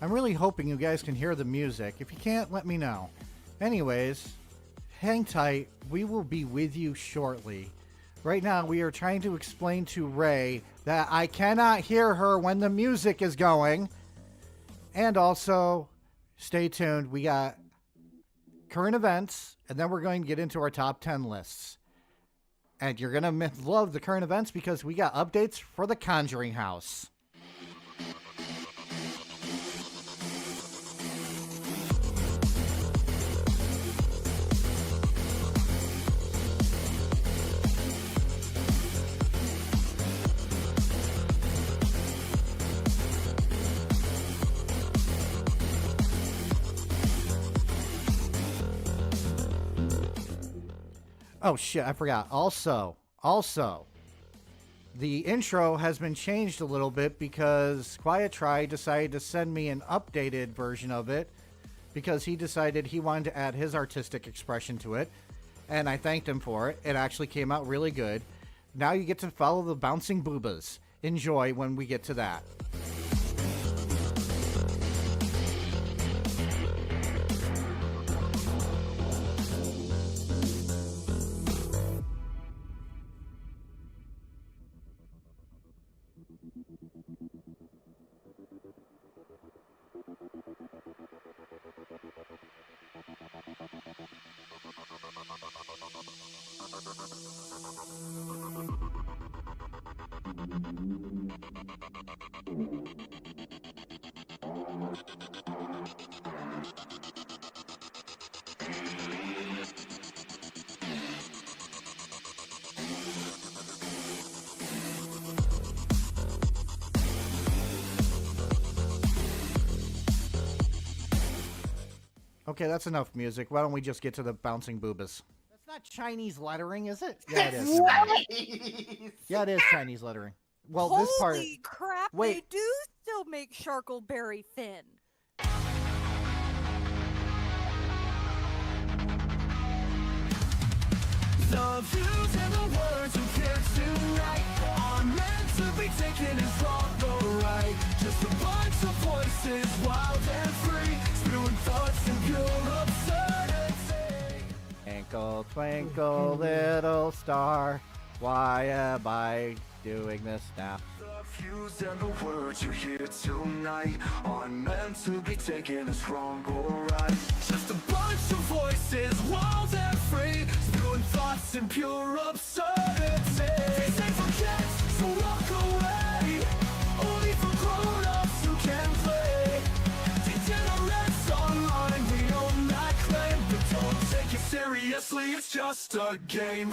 I'm really hoping you guys can hear the music. If you can't, let me know. Anyways, hang tight. We will be with you shortly. Right now, we are trying to explain to Ray that I cannot hear her when the music is going. And also, stay tuned. We got current events, and then we're going to get into our top 10 lists. And you're going to love the current events because we got updates for the Conjuring House. Oh shit, I forgot. Also, the intro has been changed a little bit because Quiet Try decided to send me an updated version of it because he decided he wanted to add his artistic expression to it, and I thanked him for it. It actually came out really good. Now you get to follow the bouncing boobas. Enjoy when we get to that. Okay, that's enough music. Why don't we just get to the bouncing boobas? That's not Chinese lettering, is it? Yeah, it is. Nice. Yeah, it is Chinese lettering. Well, Holy this part... crap, Wait. they do still make Sharkleberry Finn. The views and the words you hear tonight are meant to be taken as wrong or right. Just a bunch of voices, wild and free, spewing thoughts and pure absurdity. Twinkle, twinkle, little star, why am I doing this now? The views and the words you hear tonight are meant to be taken as wrong or right. Just a bunch of voices, wild and free, spewing thoughts in pure absurdity. They say forget, so walk away. Only for grown-ups who can play. Degenerates online, we own that claim. But don't take it seriously, it's just a game.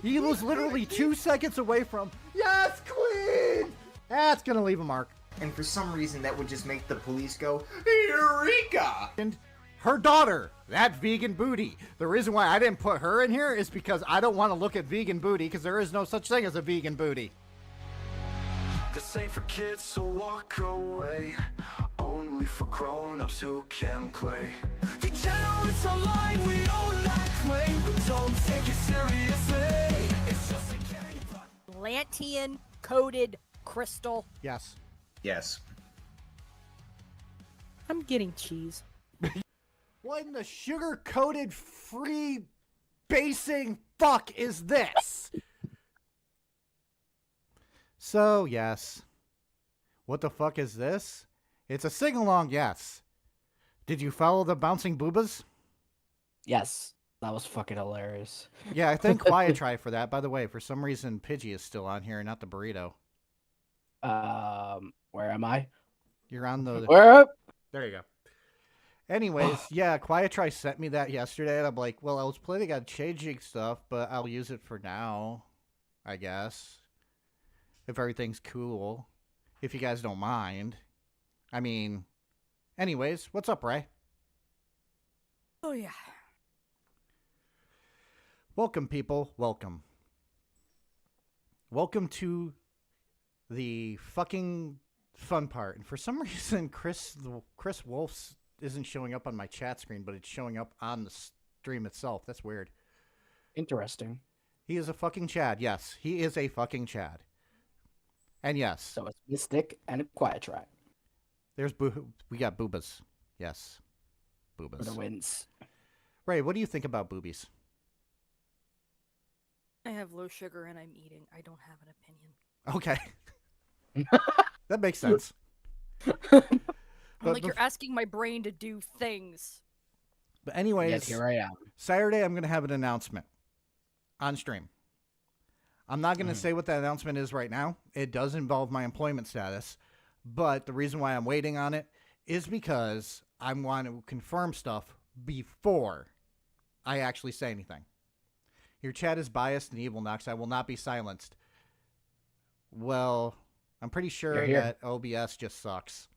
He was literally 2 seconds away from, yes, queen! That's gonna leave a mark. And for some reason, that would just make the police go, Eureka! And her daughter, that vegan booty. The reason why I didn't put her in here is because I don't want to look at vegan booty, because there is no such thing as a vegan booty. This ain't for kids, so walk away. Only for grown-ups who can play. Degenerates online, we own that claim. But don't take it seriously. It's just a game. Atlantean coated crystal. Yes. Yes. I'm getting cheese. What in the sugar-coated free basing fuck is this? So, yes. What the fuck is this? It's a sing-along, yes. Did you follow the bouncing boobas? Yes, that was fucking hilarious. Yeah, I think Quiet Try for that. By the way, for some reason, Pidgey is still on here, not the burrito. Where am I? You're on the... Where? There you go. Anyways, yeah, Quiet Try sent me that yesterday, and I'm like, well, I was planning on changing stuff, but I'll use it for now, I guess. If everything's cool. If you guys don't mind. I mean, anyways, what's up, Ray? Oh, yeah. Welcome, people. Welcome. Welcome to the fucking fun part. And for some reason, Chris Wolf's isn't showing up on my chat screen, but it's showing up on the stream itself. That's weird. Interesting. He is a fucking Chad. Yes, he is a fucking Chad. And yes. So it's Mystic and a Quiet Try. We got boobas. Yes. For the Boobas. wins. Ray, what do you think about boobies? I have low sugar and I'm eating. I don't have an opinion. Okay. That makes sense. Like you're asking my brain to do things. But anyways, Yet here I am. Saturday I'm going to have an announcement on stream. I'm not going to say what that announcement is right now. It does involve my employment status. But the reason why I'm waiting on it is because I want to confirm stuff before I actually say anything. Your chat is biased and evil, Nox. I will not be silenced. Well, I'm pretty sure that OBS just sucks.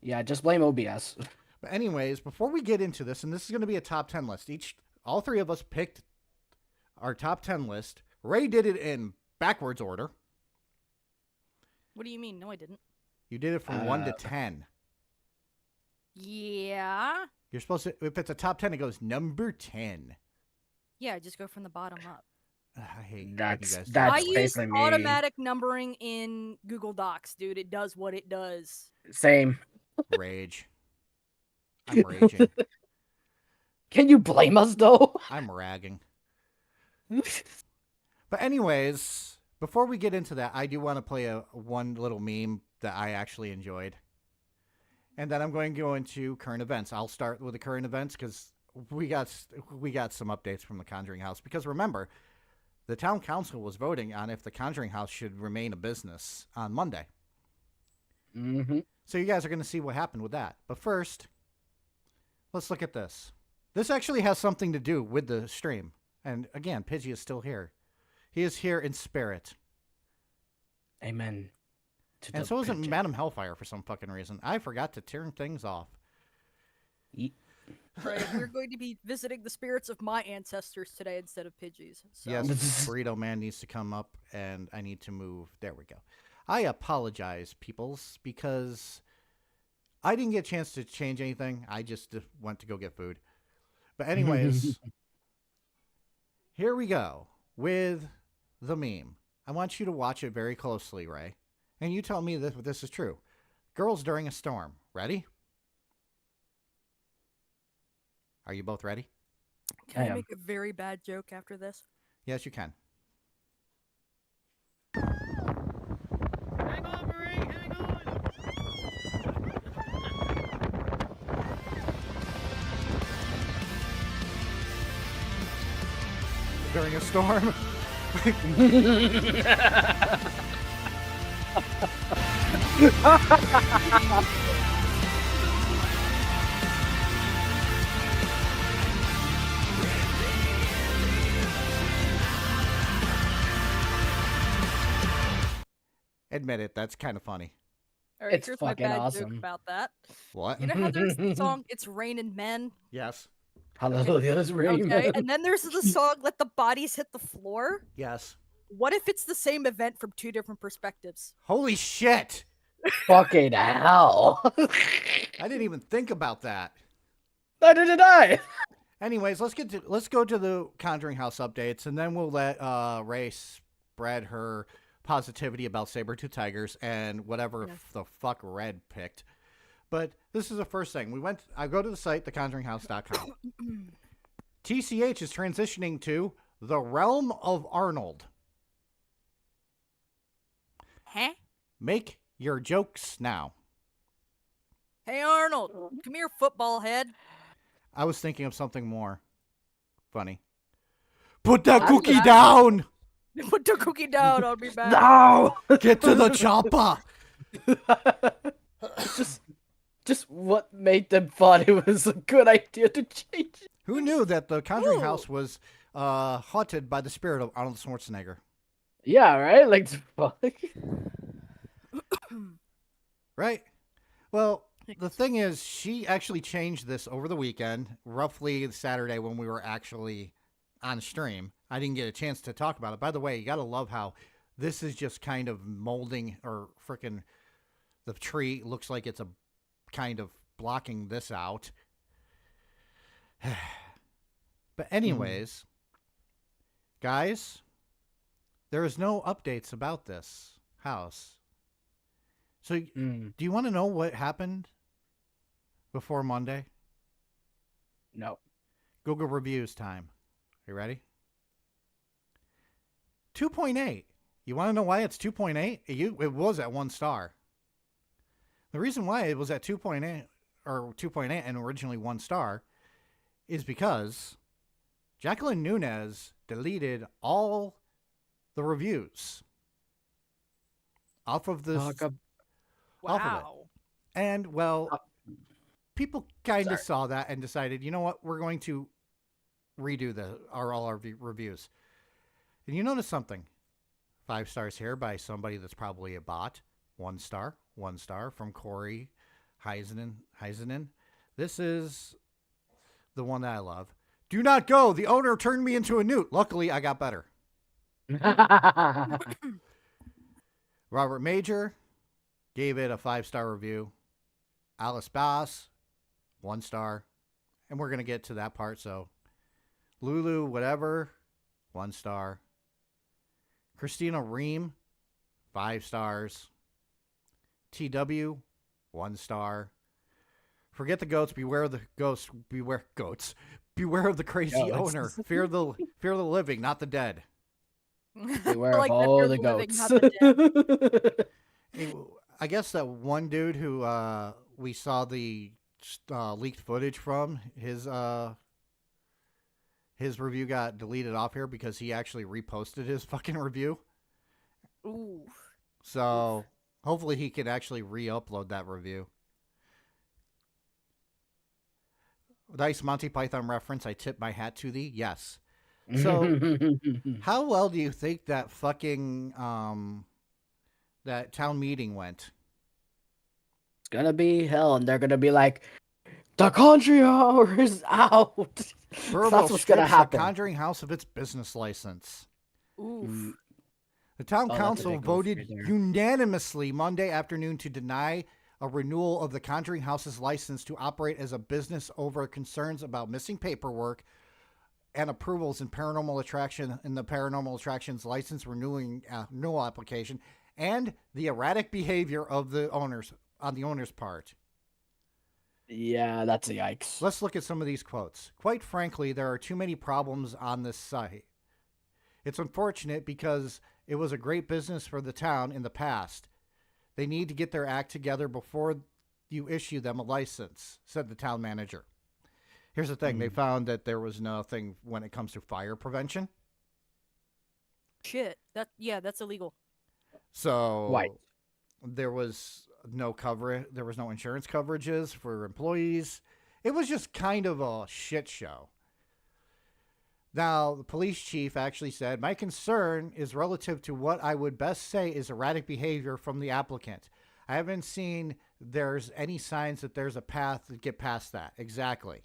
Yeah, just blame OBS. But anyways, before we get into this, and this is going to be a top 10 list. All three of us picked our top 10 list. Ray did it in backwards order. What do you mean? No, I didn't. You did it from 1 to 10. Yeah. You're supposed to, if it's a top 10, it goes number 10. Yeah, just go from the bottom up. I hate you That's guys. I use basically me. automatic numbering in Google Docs, dude. It does what it does. Same. Rage. I'm raging. Can you blame us though? I'm ragging. But anyways, before we get into that, I do want to play one little meme that I actually enjoyed. And then I'm going to go into current events. I'll start with the current events because we got some updates from the Conjuring House. Because remember, the town council was voting on if the Conjuring House should remain a business on Monday. Mm-hmm. So you guys are going to see what happened with that. But first, let's look at this. This actually has something to do with the stream. And again, Pidgey is still here. He is here in spirit. Amen. And so isn't Madam Hellfire for some fucking reason. I forgot to turn things off. Right, we're going to be visiting the spirits of my ancestors today instead of Pidgey's. So. Yes, Burrito Man needs to come up, and I need to move. There we go. I apologize, peoples, because I didn't get a chance to change anything. I just went to go get food. But anyways, here we go with the meme. I want you to watch it very closely, Ray. And you tell me if this is true. Girls during a storm. Ready? Are you both ready? Can I make a very bad joke after this? Yes, you can. Hang on, Marie, hang on. during a storm. Admit it, that's kind of funny. All right, It's here's my fucking bad awesome. joke about that. What? You know how there's the song "It's Raining Men"? Yes. Hallelujah, it's raining. Okay, and then there's the song "Let the Bodies Hit the Floor." Yes. What if it's the same event from two different perspectives? Holy shit! Fucking hell. I didn't even think about that. Neither did I. Anyways, let's go to the Conjuring House updates, and then we'll let Ray spread her positivity about Saber-Tooth Tigers and whatever the fuck Red picked. But this is the first thing. I go to the site, theconjuringhouse.com. TCH is transitioning to the Realm of Arnold. Huh? Make your jokes now. Hey Arnold, come here, football head. I was thinking of something more funny. Put that I'm cookie not- down! Put the cookie down, I'll be back. No. Get to the chopper! just what made them thought it was a good idea to change it? Who knew that the Conjuring Ooh. House was haunted by the spirit of Arnold Schwarzenegger? Yeah, right? Like, fuck. Right? Well, the thing is, she actually changed this over the weekend, roughly Saturday when we were actually on stream. I didn't get a chance to talk about it. By the way, you got to love how this is just kind of molding, or frickin' the tree looks like it's a kind of blocking this out. But anyways, guys, there is no updates about this house. So do you want to know what happened before Monday? No. Google reviews time. You ready? 2.8. You want to know why it's 2.8? It was at 1 star. The reason why it was at 2.8 or 2.8 and originally 1 star is because Jacqueline Nunez deleted all the reviews off of this. Off of it. Wow. And, well, people kind of saw that and decided, you know what, we're going to redo all our reviews. And you notice something. 5 stars here by somebody that's probably a bot. 1 star. 1 star from Corey Heisenen. This is the one that I love. Do not go. The owner turned me into a newt. Luckily, I got better. Robert Major gave it a 5-star review. Alice Bass, 1 star. And we're going to get to that part. So, Lulu, whatever, 1 star. Christina Ream, 5 stars. TW, 1 star. Forget the goats. Beware of the ghosts. Beware goats. Beware of the crazy owner. Fear the living, not the dead. Beware Like of that all fear the the living, goats. not the dead. I guess that one dude who we saw the leaked footage from, his review got deleted off here because he actually reposted his fucking review. Ooh. So hopefully he can actually re-upload that review. Nice Monty Python reference. I tip my hat to thee. Yes. So how well do you think that fucking that town meeting went? It's gonna be hell, and they're gonna be like, the Conjuring Hour is out. Burrow That's what's gonna strips happen. the Conjuring House of its business license. Oof. The town Oh, that's a council big oof voted right there. unanimously Monday afternoon to deny a renewal of the Conjuring House's license to operate as a business over concerns about missing paperwork and approvals in the Paranormal Attractions license renewal application, and the erratic behavior of the owners on the owner's part. Yeah, that's a yikes. Let's look at some of these quotes. Quite frankly, there are too many problems on this site. It's unfortunate because it was a great business for the town in the past. They need to get their act together before you issue them a license, said the town manager. Here's the thing. They found that there was nothing when it comes to fire prevention. Shit. That's illegal. So Right. there was no cover. There was no insurance coverages for employees. It was just kind of a shit show. Now, the police chief actually said, my concern is relative to what I would best say is erratic behavior from the applicant. I haven't seen there's any signs that there's a path to get past that. Exactly.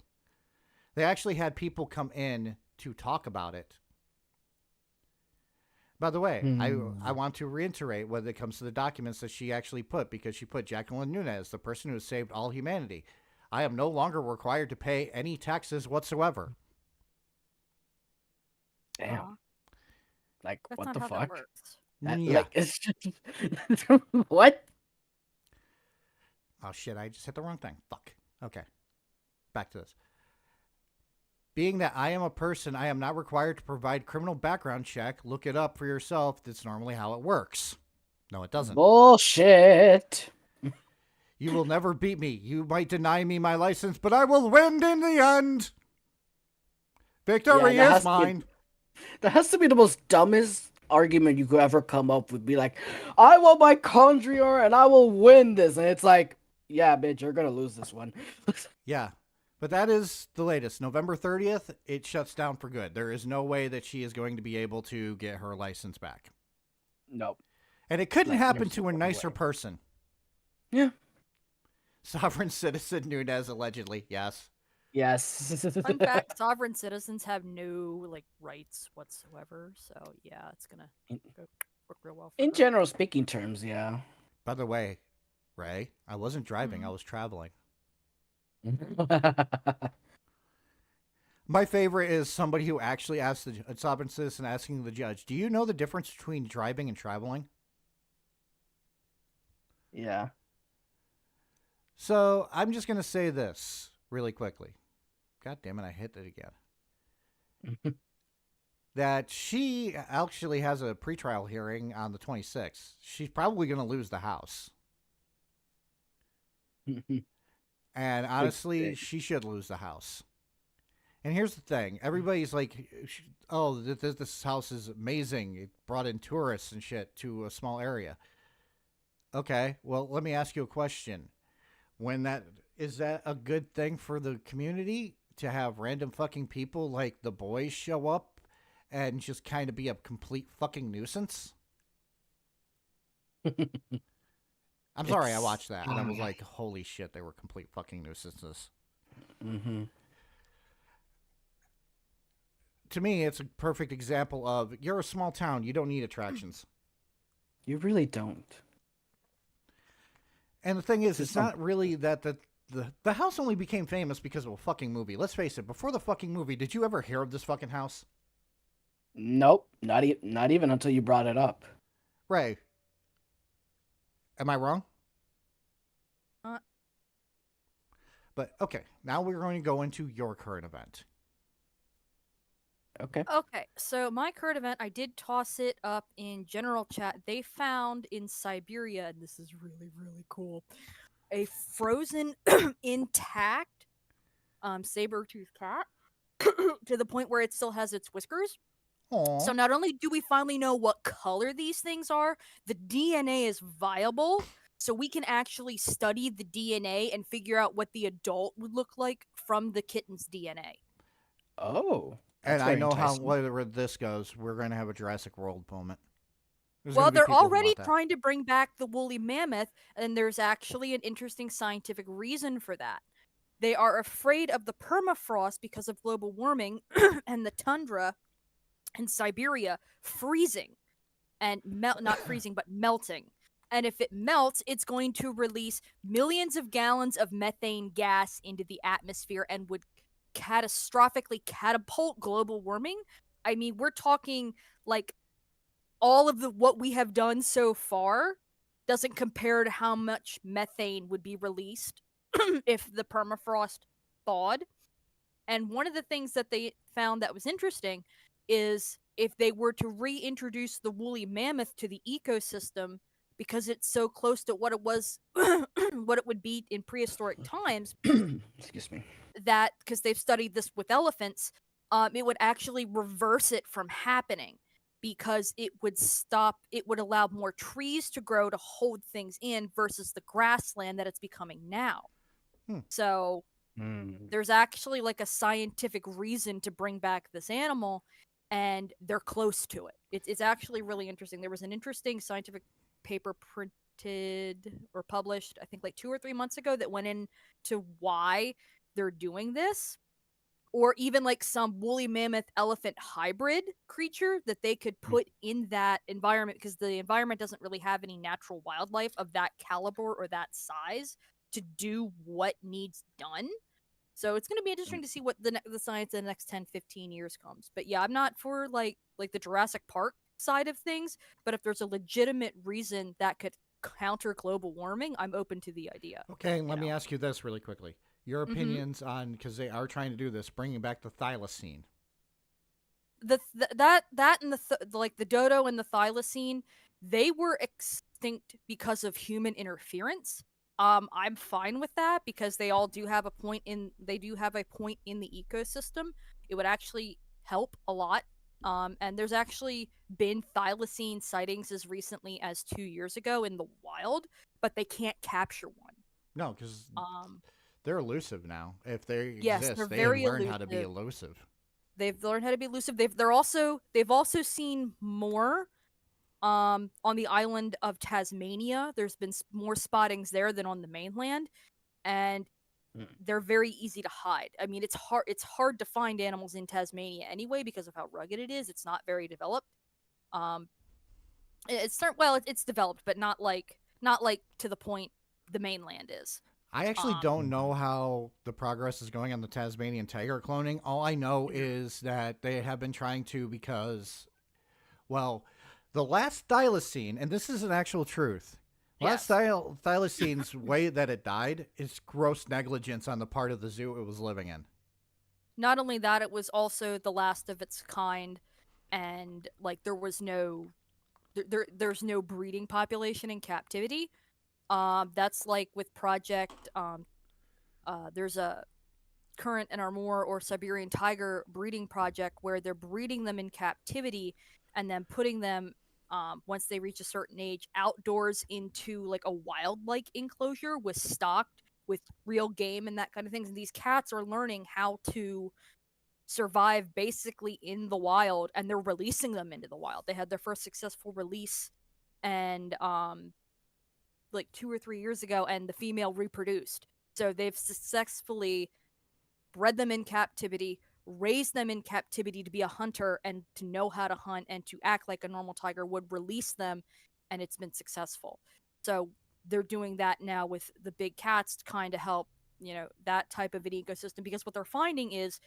They actually had people come in to talk about it. By the way, I want to reiterate when it comes to the documents that she actually put, because she put Jacqueline Nunez, the person who saved all humanity. I am no longer required to pay any taxes whatsoever. Damn. Like, That's what not the how that fuck? works. Yeah. Like, it's just what? Oh, shit, I just hit the wrong thing. Fuck. Okay. Back to this. Being that I am a person, I am not required to provide criminal background check. Look it up for yourself. That's normally how it works. No, it doesn't. Bullshit. You will never beat me. You might deny me my license, but I will win in the end. Victory Yeah, that is mine. That has to be the most dumbest argument you could ever come up with. Be like, I want my country and I will win this. And it's like, yeah, bitch, you're going to lose this one. Yeah. But that is the latest. November 30th, it shuts down for good. There is no way that she is going to be able to get her license back. Nope. And it couldn't Like, happen there's to a no nicer way. person. Yeah. Sovereign citizen Nunez, allegedly. Yes. Yes. Fun fact: sovereign citizens have no rights whatsoever. So yeah, it's gonna work real well. For In her. general speaking terms, yeah. By the way, Ray, I wasn't driving. I was traveling. My favorite is somebody who actually asked a sovereign citizen asking the judge, do you know the difference between driving and traveling? Yeah. So I'm just going to say this really quickly. God damn it, I hit it again. That she actually has a pretrial hearing on the 26th. She's probably going to lose the house. And honestly, she should lose the house. And here's the thing. Everybody's like, oh, this house is amazing. It brought in tourists and shit to a small area. Okay, well, let me ask you a question. Is that a good thing for the community to have random fucking people like the boys show up and just kind of be a complete fucking nuisance? I'm sorry, I watched that and I was like, holy shit, they were complete fucking nuisances. Mm-hmm. To me, it's a perfect example of you're a small town, you don't need attractions. You really don't. And the thing is, it's not really that the house only became famous because of a fucking movie. Let's face it, before the fucking movie, did you ever hear of this fucking house? Nope. Not even until you brought it up. Ray, am I wrong? But, okay, now we're going to go into your current event. Okay. Okay, so my current event, I did toss it up in general chat. They found in Siberia, and this is really, really cool, a frozen, intact saber-toothed cat to the point where it still has its whiskers. Aww. So not only do we finally know what color these things are, the DNA is viable, so we can actually study the DNA and figure out what the adult would look like from the kitten's DNA. Oh. And I very know how enticing. whether this goes, we're going to have a Jurassic World moment. There's Well, gonna be they're people who already want that. trying to bring back the woolly mammoth, and there's actually an interesting scientific reason for that. They are afraid of the permafrost because of global warming and the tundra in Siberia freezing. And not freezing, but melting. And if it melts, it's going to release millions of gallons of methane gas into the atmosphere and would catastrophically catapult global warming. I mean, we're talking like all of what we have done so far doesn't compare to how much methane would be released if the permafrost thawed. And one of the things that they found that was interesting is if they were to reintroduce the woolly mammoth to the ecosystem, because it's so close to what it was, what it would be in prehistoric times, Excuse me. that because they've studied this with elephants, it would actually reverse it from happening because it would allow more trees to grow to hold things in versus the grassland that it's becoming now. Hmm. So Hmm. there's actually like a scientific reason to bring back this animal, and they're close to it. It's actually really interesting. There was an interesting scientific paper printed or published, I think like 2 or 3 months ago, that went into why they're doing this. Or even like some woolly mammoth elephant hybrid creature that they could put in that environment, because the environment doesn't really have any natural wildlife of that caliber or that size to do what needs done. So it's going to be interesting to see what the science in the next 10, 15 years comes. But yeah, I'm not for like the Jurassic Park side of things, but if there's a legitimate reason that could counter global warming, I'm open to the idea. Okay, let me ask you this really quickly. Your Mhm. opinions on, because they are trying to do this, bringing back the thylacine. That and the dodo and the thylacine, they were extinct because of human interference. I'm fine with that because they all do have a point in they do have a point in the ecosystem. It would actually help a lot. And there's actually been thylacine sightings as recently as 2 years ago in the wild, but they can't capture one. No, because Um, they're elusive now. If they yes, they're exist, they have very learned how to be elusive. elusive. They've learned how to be elusive. They've also seen more on the island of Tasmania. There's been more spottings there than on the mainland, and Mm. they're very easy to hide. I mean, it's hard to find animals in Tasmania anyway because of how rugged it is. It's not very developed. Um it's developed, but not like to the point the mainland is. I actually Um don't know how the progress is going on the Tasmanian tiger cloning. All I know is that they have been trying to because, well, the last thylacine, and this is an actual truth, last yes. thylacine's way that it died is gross negligence on the part of the zoo it was living in. Not only that, it was also the last of its kind, and like there's no breeding population in captivity. That's like with Project. There's a current and Armor or Siberian tiger breeding project where they're breeding them in captivity and then putting them, once they reach a certain age, outdoors into like a wild-like enclosure with stocked with real game and that kind of things. And these cats are learning how to survive basically in the wild, and they're releasing them into the wild. They had their first successful release, and like 2 or 3 years ago, and the female reproduced. So they've successfully bred them in captivity, raised them in captivity to be a hunter and to know how to hunt and to act like a normal tiger would, release them, and it's been successful. So they're doing that now with the big cats to kind of help, that type of an ecosystem, because what they're finding is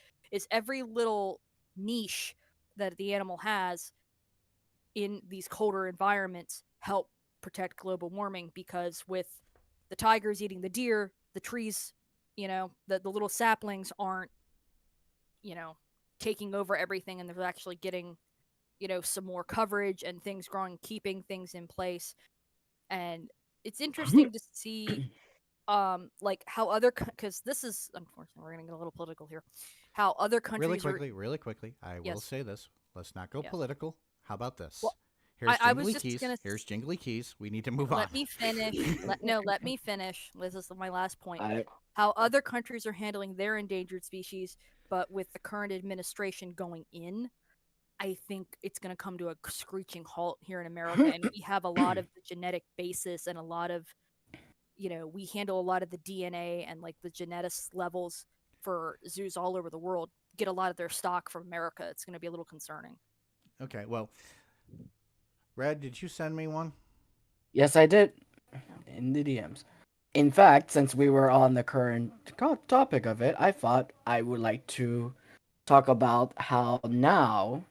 every little niche that the animal has in these colder environments help protect global warming, because with the tigers eating the deer, the trees, the little saplings aren't, you know, taking over everything, and they're actually getting, some more coverage and things growing, keeping things in place. And it's interesting to see like how other because this is, unfortunately, we're going to get a little political here, how other countries are. Really quickly, I will Yes. say this. Let's not go Yes. political. How about this? Well, Here's I was jingly just keys. gonna Here's jingly keys. We need to move on. let me finish. Let me finish. This is my last point. I How other countries are handling their endangered species, but with the current administration going in, I think it's going to come to a screeching halt here in America. And we have a lot of the genetic basis and a lot of, we handle a lot of the DNA and like the genetics levels for zoos all over the world, get a lot of their stock from America. It's going to be a little concerning. Okay, well, Red, did you send me one? Yes, I did. In the DMs. In fact, since we were on the current topic of it, I thought I would like to talk about how now,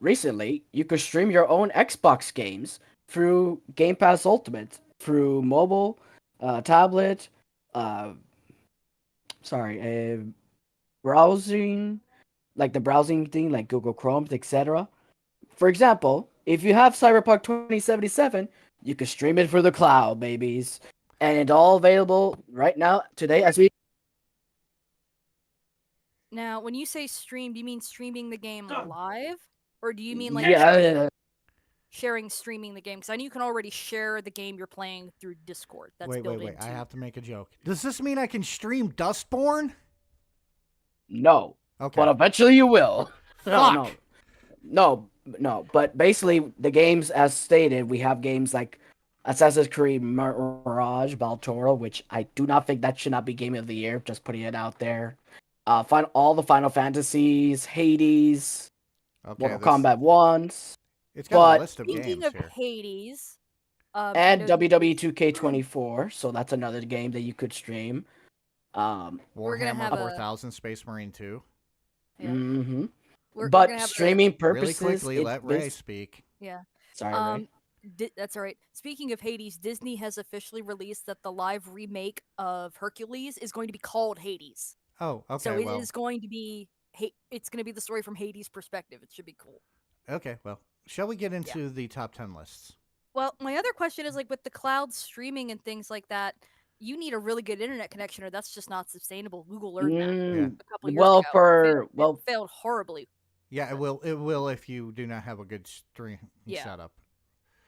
recently, you could stream your own Xbox games through Game Pass Ultimate, through mobile, tablet, uh, sorry, browsing, like the browsing thing, like Google Chrome, etc. For example, if you have Cyberpunk 2077, you can stream it for the cloud, babies. And it's all available right now, today, as we... Now, when you say stream, do you mean streaming the game live? Or do you mean like Yeah, sharing streaming the game? Because I know you can already share the game you're playing through Discord. That's Wait. built into. I have to make a joke. Does this mean I can stream Dustborn? no, Okay. but eventually you will. Fuck. No. But basically, the games, as stated, we have games like Assassin's Creed Mirage, Baltoro, which I do not think that should not be Game of the Year. Just putting it out there. All the Final Fantasies, Hades, Okay. Mortal Kombat ones, It's got a but list of Speaking games of here. Hades, I and know that WWE 2K24. So that's another game that you could stream. we're gonna have Warhammer a 4000 Space Marine 2. yeah, mhm. we're But gonna have streaming Really purposes, quickly, it let Ray bas- speak. yeah. Sorry, Ray. That's all right. Speaking of Hades, Disney has officially released that the live remake of Hercules is going to be called Hades. Oh, okay. So it well, is going to be it's going to be the story from Hades' perspective. It should be cool. okay. Well, shall we get into the top 10 lists? Well, my other question is like with the cloud streaming and things like that, you need a really good internet connection or that's just not sustainable. Google learned that a couple years Well, ago. It failed horribly. Yeah, it will. It will if you do not have a good stream Yeah. setup.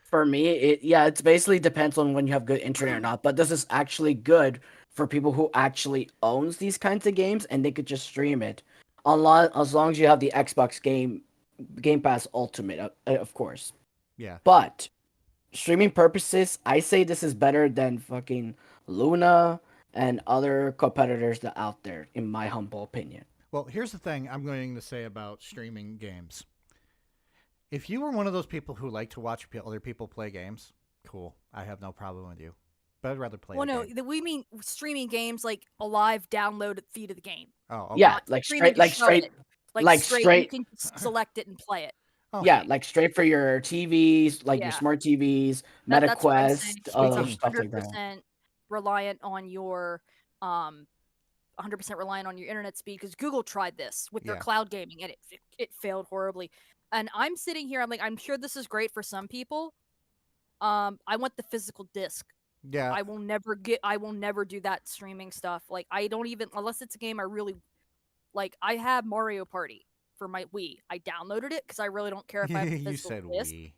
for me, it's basically depends on when you have good internet or not. But this is actually good for people who actually owns these kinds of games and they could just stream it. As long as you have the Xbox Game Pass Ultimate, of course. Yeah. But streaming purposes, I say this is better than fucking Luna and other competitors that are out there, in my humble opinion. Well, here's the thing I'm going to say about streaming games. If you were one of those people who like to watch other people play games, cool. I have no problem with you. But I'd rather play. Well, the no, game. we mean streaming games like a live download feed of the game. Oh, okay. Yeah, Not like streaming straight, to show it. like straight. straight. You can select it and play it. Oh, Yeah, like straight for your TVs, like your Yeah. smart TVs, That's what I'm saying. MetaQuest, other It's stuff like that. 100% reliant on your 100% reliant on your internet speed because Google tried this with their Yeah. cloud gaming and it failed horribly. And I'm sitting here, I'm like, I'm sure this is great for some people. I want the physical disc. Yeah. I will never do that streaming stuff. Like I don't even unless it's a game I really like. I have Mario Party for my Wii. I downloaded it because I really don't care if I have the you physical said disc. we.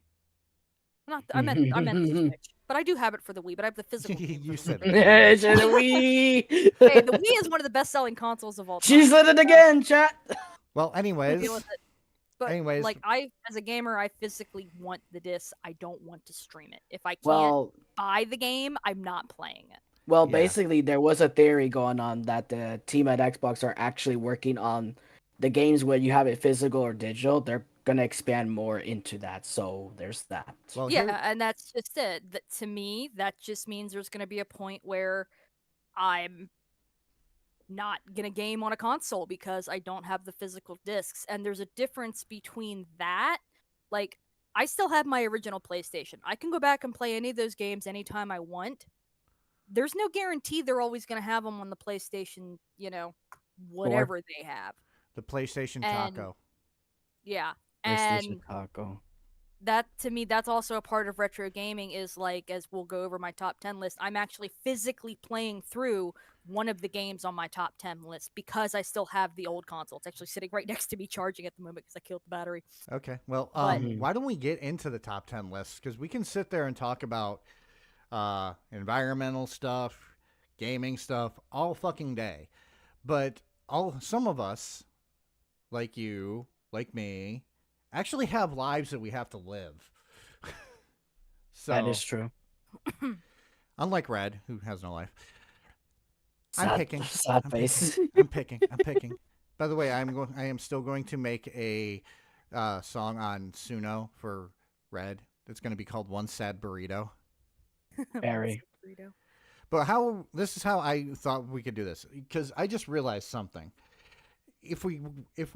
I meant the Switch, but I do have it for the Wii. But I have the physical. game You for the said Wii. It's a Wii. Hey, the Wii is one of the best-selling consoles of all time. She said it again, chat. Well, I deal anyways, with it. But Anyways. like as a gamer, I physically want the disc. I don't want to stream it. If I can't Well, buy the game, I'm not playing it. Well, Yeah. basically, there was a theory going on that the team at Xbox are actually working on the games where you have it physical or digital. They're gonna expand more into that. So there's that. well, Yeah, here- and that's just it. That, to me, that just means there's going to be a point where I'm not going to game on a console because I don't have the physical discs. And there's a difference between that. Like, I still have my original PlayStation. I can go back and play any of those games anytime I want. There's no guarantee they're always going to have them on the PlayStation, whatever they have. the PlayStation And- Taco. Yeah. PlayStation And Taco. that to me that's also a part of retro gaming is like as we'll go over my top 10 list, I'm actually physically playing through one of the games on my top 10 list because I still have the old console. It's actually sitting right next to me charging at the moment because I killed the battery. Okay. Well, But- why don't we get into the top 10 lists? Because we can sit there and talk about environmental stuff, gaming stuff, all fucking day. But some of us, like you, like me, actually have lives that we have to live. So, That is true. unlike Red, who has no life. Sad, I'm picking. Sad I'm face. picking. I'm picking. By the way, I am still going to make a song on Suno for Red. It's going to be called One Sad Burrito. Very. Burrito. But this is how I thought we could do this, because I just realized something. If we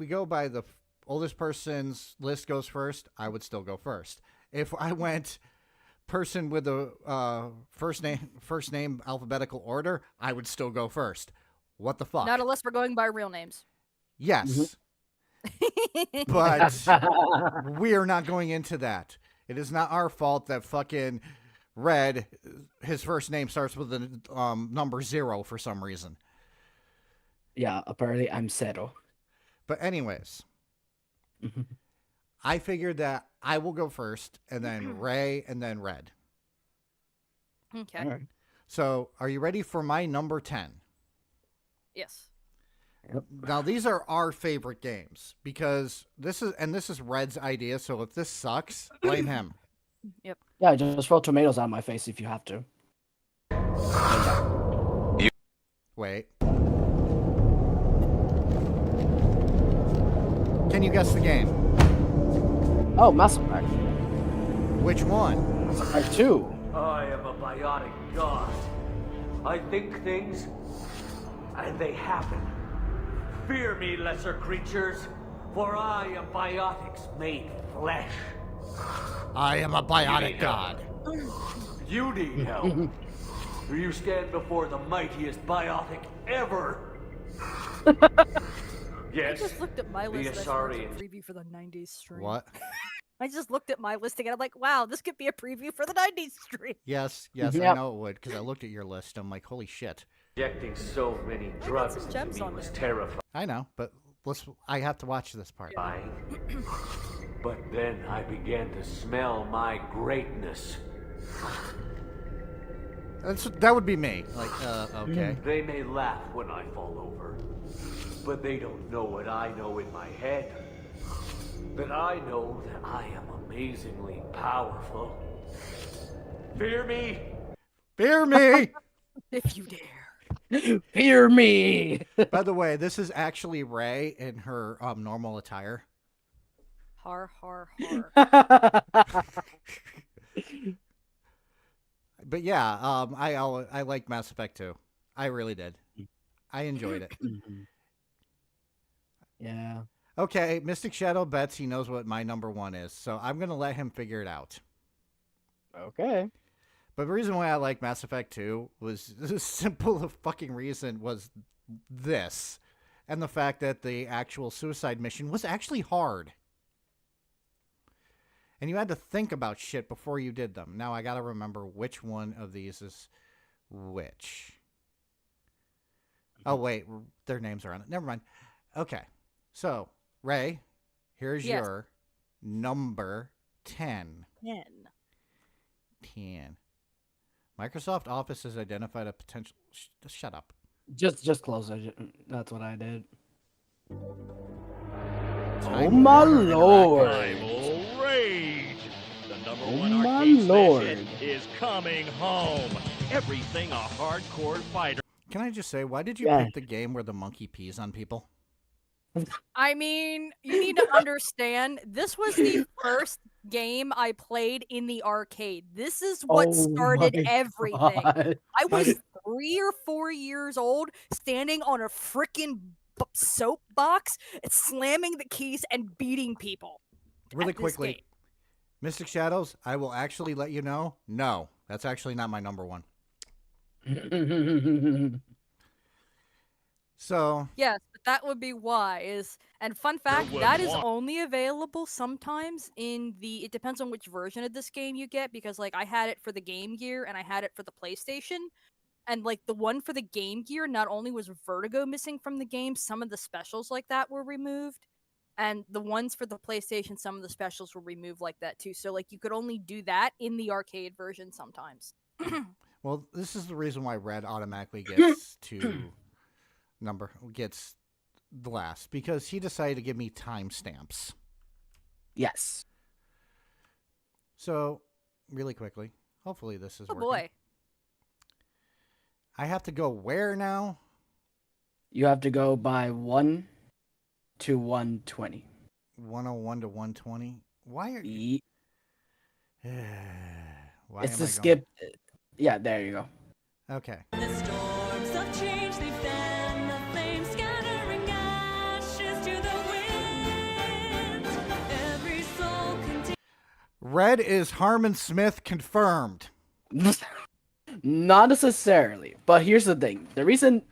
go by the oldest person's list goes first, I would still go first. If I went person with the first name alphabetical order, I would still go first. What the fuck? Not unless we're going by real names. Yes, but we are not going into that. It is not our fault that fucking Red, his first name starts with the number 0 for some reason. Yeah, apparently I'm Zero. But anyways, I figured that I will go first, and then Ray, and then Red. Okay. All right. So, are you ready for my number 10? Yes. Yep. Now, these are our favorite games because this is Red's idea. So, if this sucks, blame him. Yeah, just throw tomatoes on my face if you have to. Wait. Can you guess the game? Oh, Mass Effect. Which one? Mass Effect 2. I am a biotic god. I think things, and they happen. Fear me, lesser creatures, for I am biotics made flesh. I am a biotic god. You need help. You stand before the mightiest biotic ever. I Yes, just looked at my the list. I swear it's a Asarians. preview for the 90s stream. What? I just looked at my listing and I'm like, wow, this could be a preview for the 90s stream. Yes, I Yep. know it would because I looked at your list. I'm like, holy shit. Injecting so many got drugs some into gems me on was there. terrifying. I know, but I have to watch this part. But then I began to smell my greatness. That would be me. Like, okay. They may laugh when I fall over, but they don't know what I know in my head. That I know that I am amazingly powerful. Fear me? Fear me! If you dare. Fear me! By the way, this is actually Ray in her normal attire. Har, har, har. But yeah, I like Mass Effect 2. I really did. I enjoyed it. Yeah. Okay, Mystic Shadow bets he knows what my number 1 is, so I'm going to let him figure it out. Okay. But the reason why I like Mass Effect 2 was the simple fucking reason was this. And the fact that the actual suicide mission was actually hard. And you had to think about shit before you did them. Now I gotta remember which one of these is which. Oh, wait. Their names are on it. Never mind. Okay. So, Ray, here's Yes. your number 10. 10. 10. Microsoft Office has identified a potential... Shut up. Just close it. That's what I did. Time Oh my Warner lord. Primal Rage! The number Oh one my arcade lord. smash hit is coming home. Everything a hardcore fighter. Can I just say, why did you Yeah. pick the game where the monkey pees on people? I mean, you need to understand, this was the first game I played in the arcade. This is what Oh started my everything. God. I was 3 or 4 years old, standing on a freaking soapbox, slamming the keys and beating people. Really at this quickly, game. Mystic Shadows, I will actually let you know, no, that's actually not my number 1. So, Yes, but that would be why. And fun fact, would that is want- only available sometimes in the. It depends on which version of this game you get, because like I had it for the Game Gear and I had it for the PlayStation, and like the one for the Game Gear, not only was Vertigo missing from the game, some of the specials like that were removed, and the ones for the PlayStation, some of the specials were removed like that too. So like you could only do that in the arcade version sometimes. well, this is the reason why Red automatically gets gets the last, because he decided to give me timestamps. Yes. So, really quickly, hopefully this is Oh working. boy. I have to go where now? You have to go by 1 to 120. 101 to 120. Why are Ye- Why it's am the I skip. Yeah, there you go. Going? Okay. The storms of change they fan the flames, scattering ashes to the wind. Every soul contains. Red is Harmon Smith confirmed. Not necessarily, but here's the thing. The reason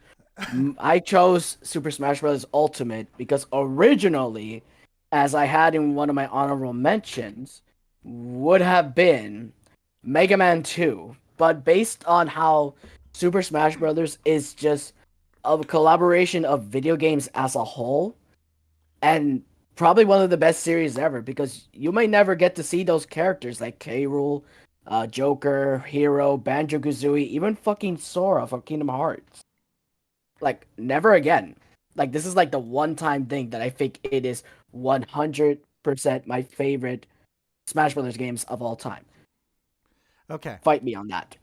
I chose Super Smash Bros. Ultimate because originally, as I had in one of my honorable mentions, would have been Mega Man 2. But based on how Super Smash Bros. Is just a collaboration of video games as a whole, and probably one of the best series ever because you may never get to see those characters like K. Rool, Joker, Hero, Banjo-Kazooie, even fucking Sora from Kingdom Hearts. Like, never again. Like, this is like the one-time thing that I think it is 100% my favorite Smash Brothers games of all time. Okay. Fight me on that.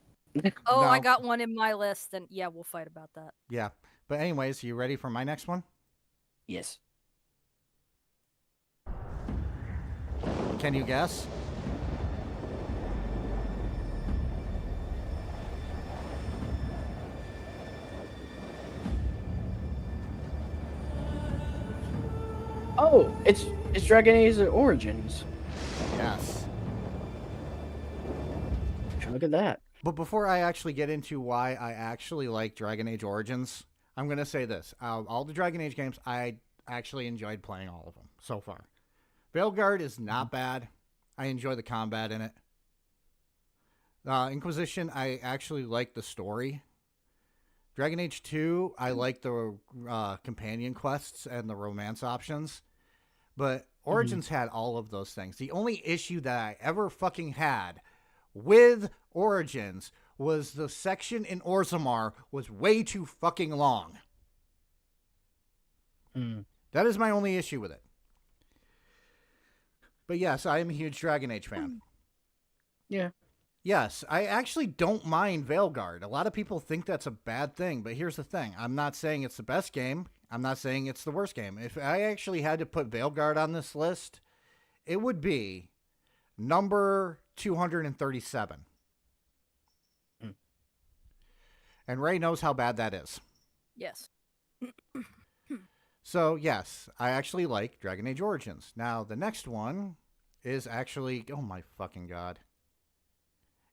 Oh, I No. got one in my list, and yeah, we'll fight about that. Yeah. But anyways, you ready for my next one? Yes. Can you guess? Oh, it's Dragon Age Origins. Yes. Look at that. But before I actually get into why I actually like Dragon Age Origins, I'm going to say this. All the Dragon Age games, I actually enjoyed playing all of them so far. Veilguard is not bad. I enjoy the combat in it. Inquisition, I actually like the story. Dragon Age 2, I like the companion quests and the romance options. But Origins had all of those things. The only issue that I ever fucking had with Origins was the section in Orzammar was way too fucking long. That is my only issue with it. But yes, I am a huge Dragon Age fan. Yeah. Yes, I actually don't mind Veilguard. A lot of people think that's a bad thing, but here's the thing. I'm not saying it's the best game. I'm not saying it's the worst game. If I actually had to put Veilguard on this list, it would be number 237. And Ray knows how bad that is. Yes. So, yes, I actually like Dragon Age Origins. Now, the next one is actually... Oh, my fucking God.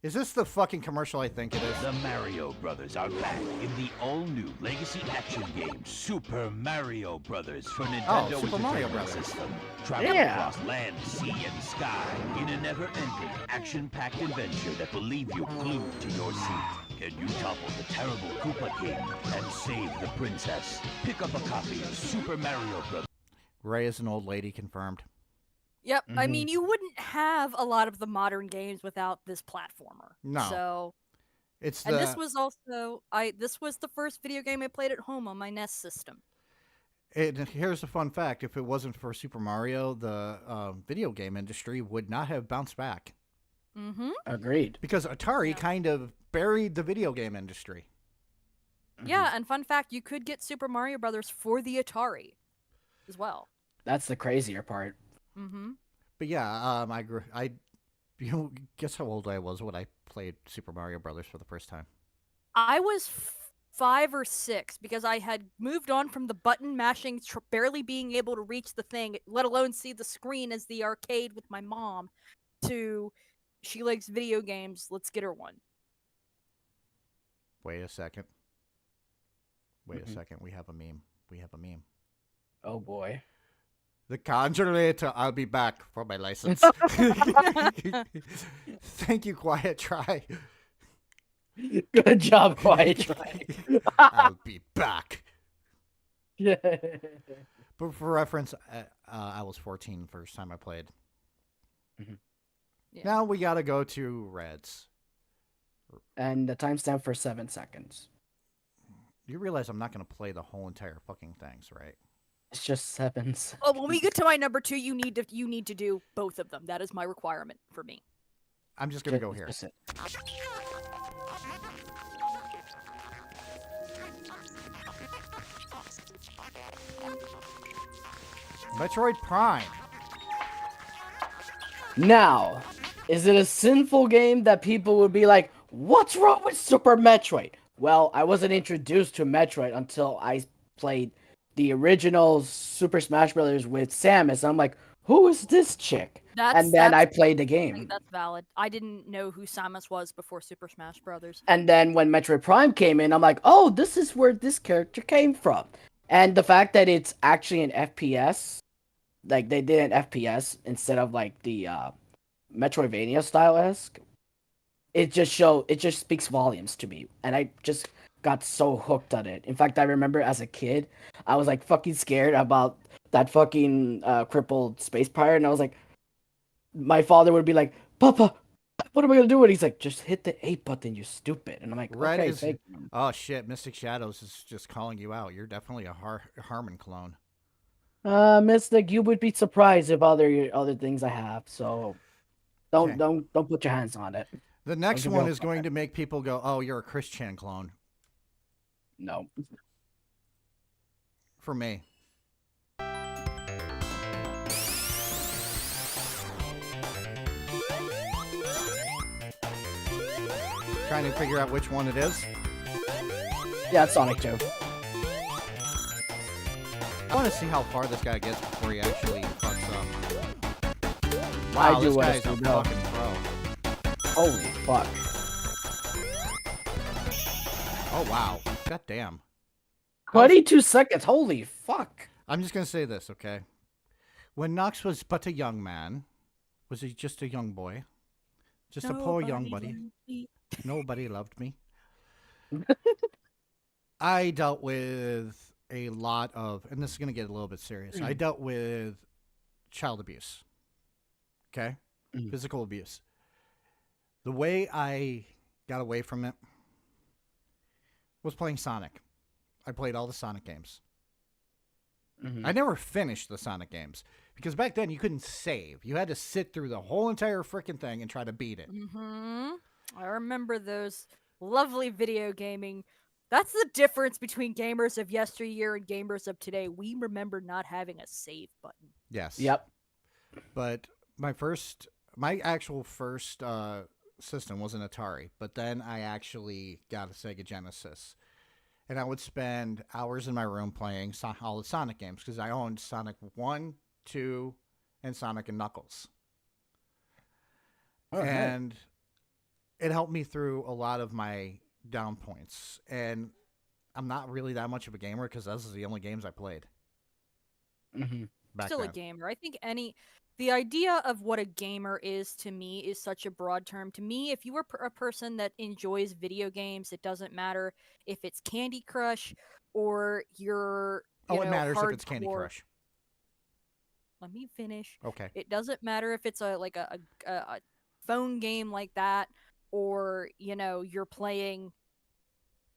Is this the fucking commercial I think it is? The Mario Brothers are back in the all-new legacy action game Super Mario Brothers for Nintendo Super Mario Entertainment Brothers. System. Travel Yeah. across land, sea, and sky in a never-ending, action-packed adventure that will leave you glued to your seat. Can you topple the terrible Koopa King and save the princess? Pick up a copy of Super Mario Brothers. Ray is an old lady, confirmed. Yep. I mean, you wouldn't have a lot of the modern games without this platformer. No. So, It's and the... this was also this was the first video game I played at home on my NES system. Here's a fun fact. If it wasn't for Super Mario, the video game industry would not have bounced back. Mm-hmm. Agreed. Because Atari Yeah. kind of buried the video game industry. Yeah, and fun fact, you could get Super Mario Brothers for the Atari as well. That's the crazier part. Mm-hmm. But yeah, guess how old I was when I played Super Mario Brothers for the first time? I was 5 or 6 because I had moved on from the button mashing, barely being able to reach the thing, let alone see the screen as the arcade with my mom, to she likes video games, let's get her one. Wait a second. Wait a second. We have a meme. Oh boy. The Conjurator, I'll be back for my license. Thank you, Quiet Try. Good job, Quiet Try. I'll be back. Yeah. But for reference, I was 14 the first time I played. Yeah. Now we gotta go to Reds. And the timestamp for 7 seconds. You realize I'm not gonna play the whole entire fucking things, right? It's just 7 seconds. Oh, when we get to my number 2, you need to do both of them. That is my requirement for me. I'm just gonna go here. Just it. Metroid Prime. Now, is it a sinful game that people would be like, what's wrong with Super Metroid? Well, I wasn't introduced to Metroid until I played the original Super Smash Brothers with Samus. I'm like, who is this chick? And then I played the I think game. that's valid. I didn't know who Samus was before Super Smash Brothers. And then when Metroid Prime came in, I'm like, oh, this is where this character came from. And the fact that it's actually an FPS, like they did an FPS instead of like the Metroidvania style-esque, it just speaks volumes to me. And I just got so hooked on it. In fact, I remember as a kid, I was like fucking scared about that fucking crippled space pirate, and I was like, my father would be like, Papa, what am I gonna do? And he's like, just hit the 8 button, you stupid. And I'm like, Red okay, is. thank you. Oh shit! Mystic Shadows is just calling you out. You're definitely a Harmon clone. Mystic, you would be surprised if other things I have. So don't put your hands on it. The next give one you a is going to make people go, "Oh, you're a Christian clone." No. For me. Trying to figure out which one it is. Yeah, it's Sonic 2. I want to see how far this guy gets before he actually fucks up. I Wow, do this want to guy's a see that. fucking pro. Holy fuck. Oh, wow. God damn. 22 seconds. Holy fuck. I'm just going to say this, okay? When Nox was but a young man, was he just a young boy? Just a poor young buddy. Nobody loved me. I dealt with a lot of, and this is going to get a little bit serious. I dealt with child abuse. Okay? Physical abuse. The way I got away from it was playing Sonic. I played all the Sonic games. I never finished the Sonic games because back then you couldn't save. You had to sit through the whole entire freaking thing and try to beat it. I remember those lovely video gaming. That's the difference between gamers of yesteryear and gamers of today. We remember not having a save button. Yes. Yep. But my actual first system was an Atari, but then I actually got a Sega Genesis. And I would spend hours in my room playing all the Sonic games because I owned Sonic 1, 2, and Sonic and Knuckles. Okay. And it helped me through a lot of my down points. And I'm not really that much of a gamer because those are the only games I played. Back Still then. a gamer. I think the idea of what a gamer is to me is such a broad term. To me, if you are a person that enjoys video games, it doesn't matter if it's Candy Crush or you're It matters if it's Candy hardcore- Crush. Let me finish. Okay. It doesn't matter if it's a phone game like that, or you're playing,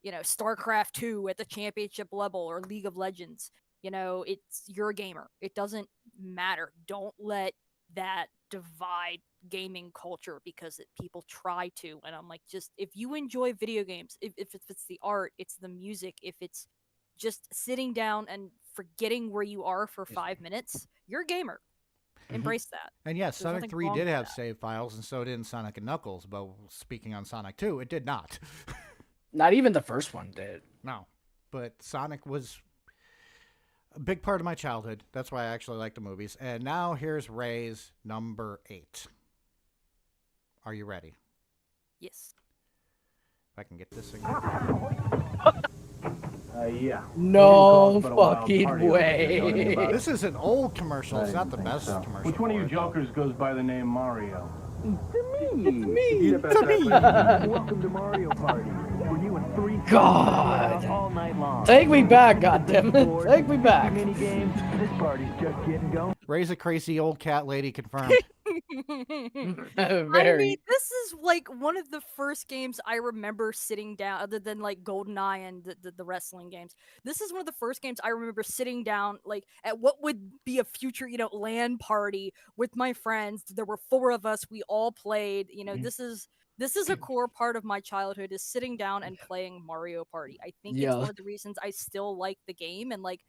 StarCraft 2 at the championship level or League of Legends. You're a gamer. It doesn't matter. Don't let that divide gaming culture because people try to. And I'm like, just if you enjoy video games, if it's the art, it's the music, if it's just sitting down and forgetting where you are for 5 minutes, you're a gamer. Embrace that. And yes, There's Sonic nothing 3 wrong did with have that. save files, and so did Sonic and Knuckles. But speaking on Sonic 2, it did not. Not even the first one did. No. But Sonic was a big part of my childhood. That's why I actually like the movies. And now here's Ray's number 8. Are you ready? Yes. If I can get this thing. Yeah. No fucking way. This is an old commercial. It's not the best commercial. Which one of you for it, though. jokers goes by the name Mario? It's me. Welcome to Mario Party. Where you and 3 God. all night long. Take me back, goddammit. Take me back. Mini games. This party's just getting going. Ray's a crazy old cat lady confirmed. I Very. mean, this is like one of the first games I remember sitting down, other than like GoldenEye and the wrestling games. This is one of the first games I remember sitting down, like at what would be a future, LAN party with my friends. There were 4 of us. We all played. This is a core part of my childhood, is sitting down and playing Mario Party. I think it's one of the reasons I still like the game, and like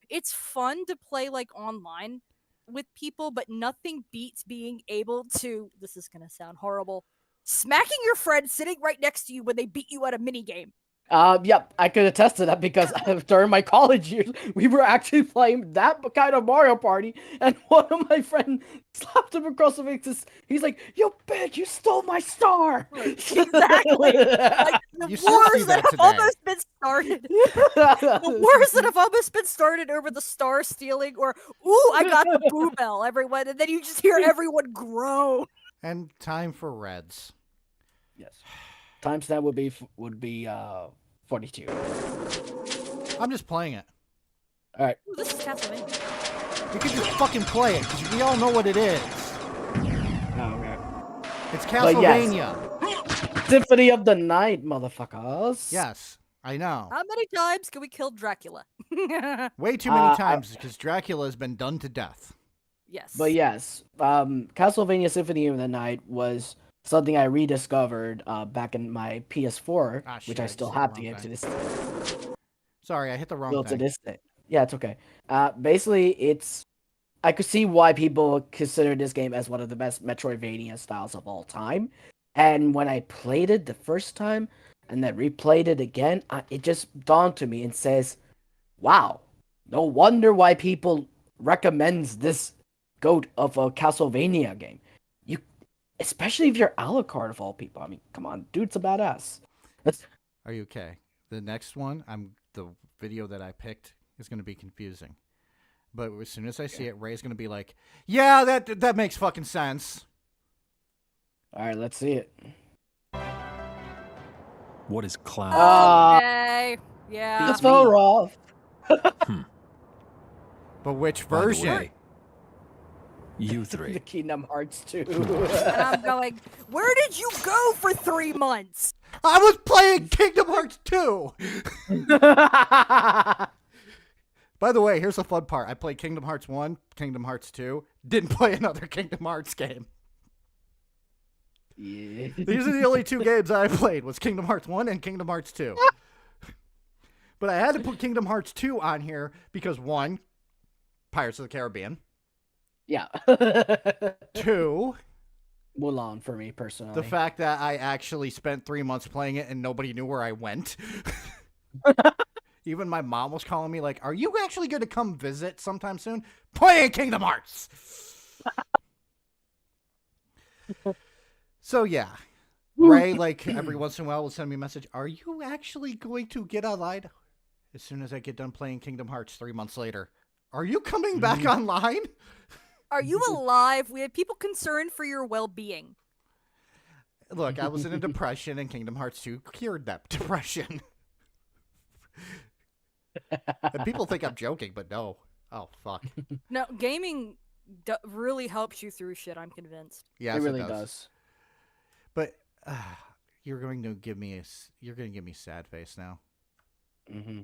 it's fun to play like online with people, but nothing beats being able to, this is gonna sound horrible, smacking your friend sitting right next to you when they beat you at a mini game. Yep, I could attest to that because during my college years, we were actually playing that kind of Mario Party, and one of my friends slapped him across the face. He's like, "You bitch, you stole my star!" Exactly. Like the You still see wars that that have today. almost been started. The wars that have almost been started over the star stealing, or ooh, I got the boo bell, everyone, and then you just hear everyone groan. And time for Reds. Yes. Timestamp would be 42. I'm just playing it. All right. Ooh, this is Castlevania. You can just fucking play it because we all know what it is. Oh, okay. It's But yes. Castlevania. Symphony of the Night, motherfuckers. Yes, I know. How many times can we kill Dracula? Way too many times because Dracula has been done to death. Yes. But yes, Castlevania Symphony of the Night was something I rediscovered back in my PS4, Ah, shit, which I I still just hit have the to wrong get to thing. this. Sorry, I hit the wrong Still to thing. this day. Yeah, it's okay. Basically, I could see why people consider this game as one of the best Metroidvania styles of all time. And when I played it the first time and then replayed it again, it just dawned to me and says, wow, no wonder why people recommends this goat of a Castlevania game. Especially if you're Alucard of all people. I mean, come on, dude's a badass. Are you okay? The next one, the video that I picked is going to be confusing. But as soon as I see it, Ray's going to be like, yeah, that makes fucking sense. All right, let's see it. What is cloud? Okay. Yeah. It's so rough. But which By the version? way, you The three. Kingdom Hearts 2. And I'm going, where did you go for 3 months? I was playing Kingdom Hearts 2! By the way, here's the fun part. I played Kingdom Hearts 1, Kingdom Hearts 2, didn't play another Kingdom Hearts game. Yeah. These are the only 2 games I played, was Kingdom Hearts 1 and Kingdom Hearts 2. But I had to put Kingdom Hearts 2 on here because 1, Pirates of the Caribbean. Yeah. 2, Mulan for me personally. the fact that I actually spent 3 months playing it and nobody knew where I went. Even my mom was calling me like, are you actually going to come visit sometime soon? Playing Kingdom Hearts! So, yeah. Ray, like, every once in a while will send me a message, are you actually going to get online? As soon as I get done playing Kingdom Hearts 3 months later. Are you coming back online? Are you alive? We have people concerned for your well-being. Look, I was in a depression and Kingdom Hearts 2 cured that depression. And people think I'm joking, but no. Oh, fuck. No, gaming really helps you through shit, I'm convinced. Yes, it really does. But you're going to give me sad face now. Mm-hmm.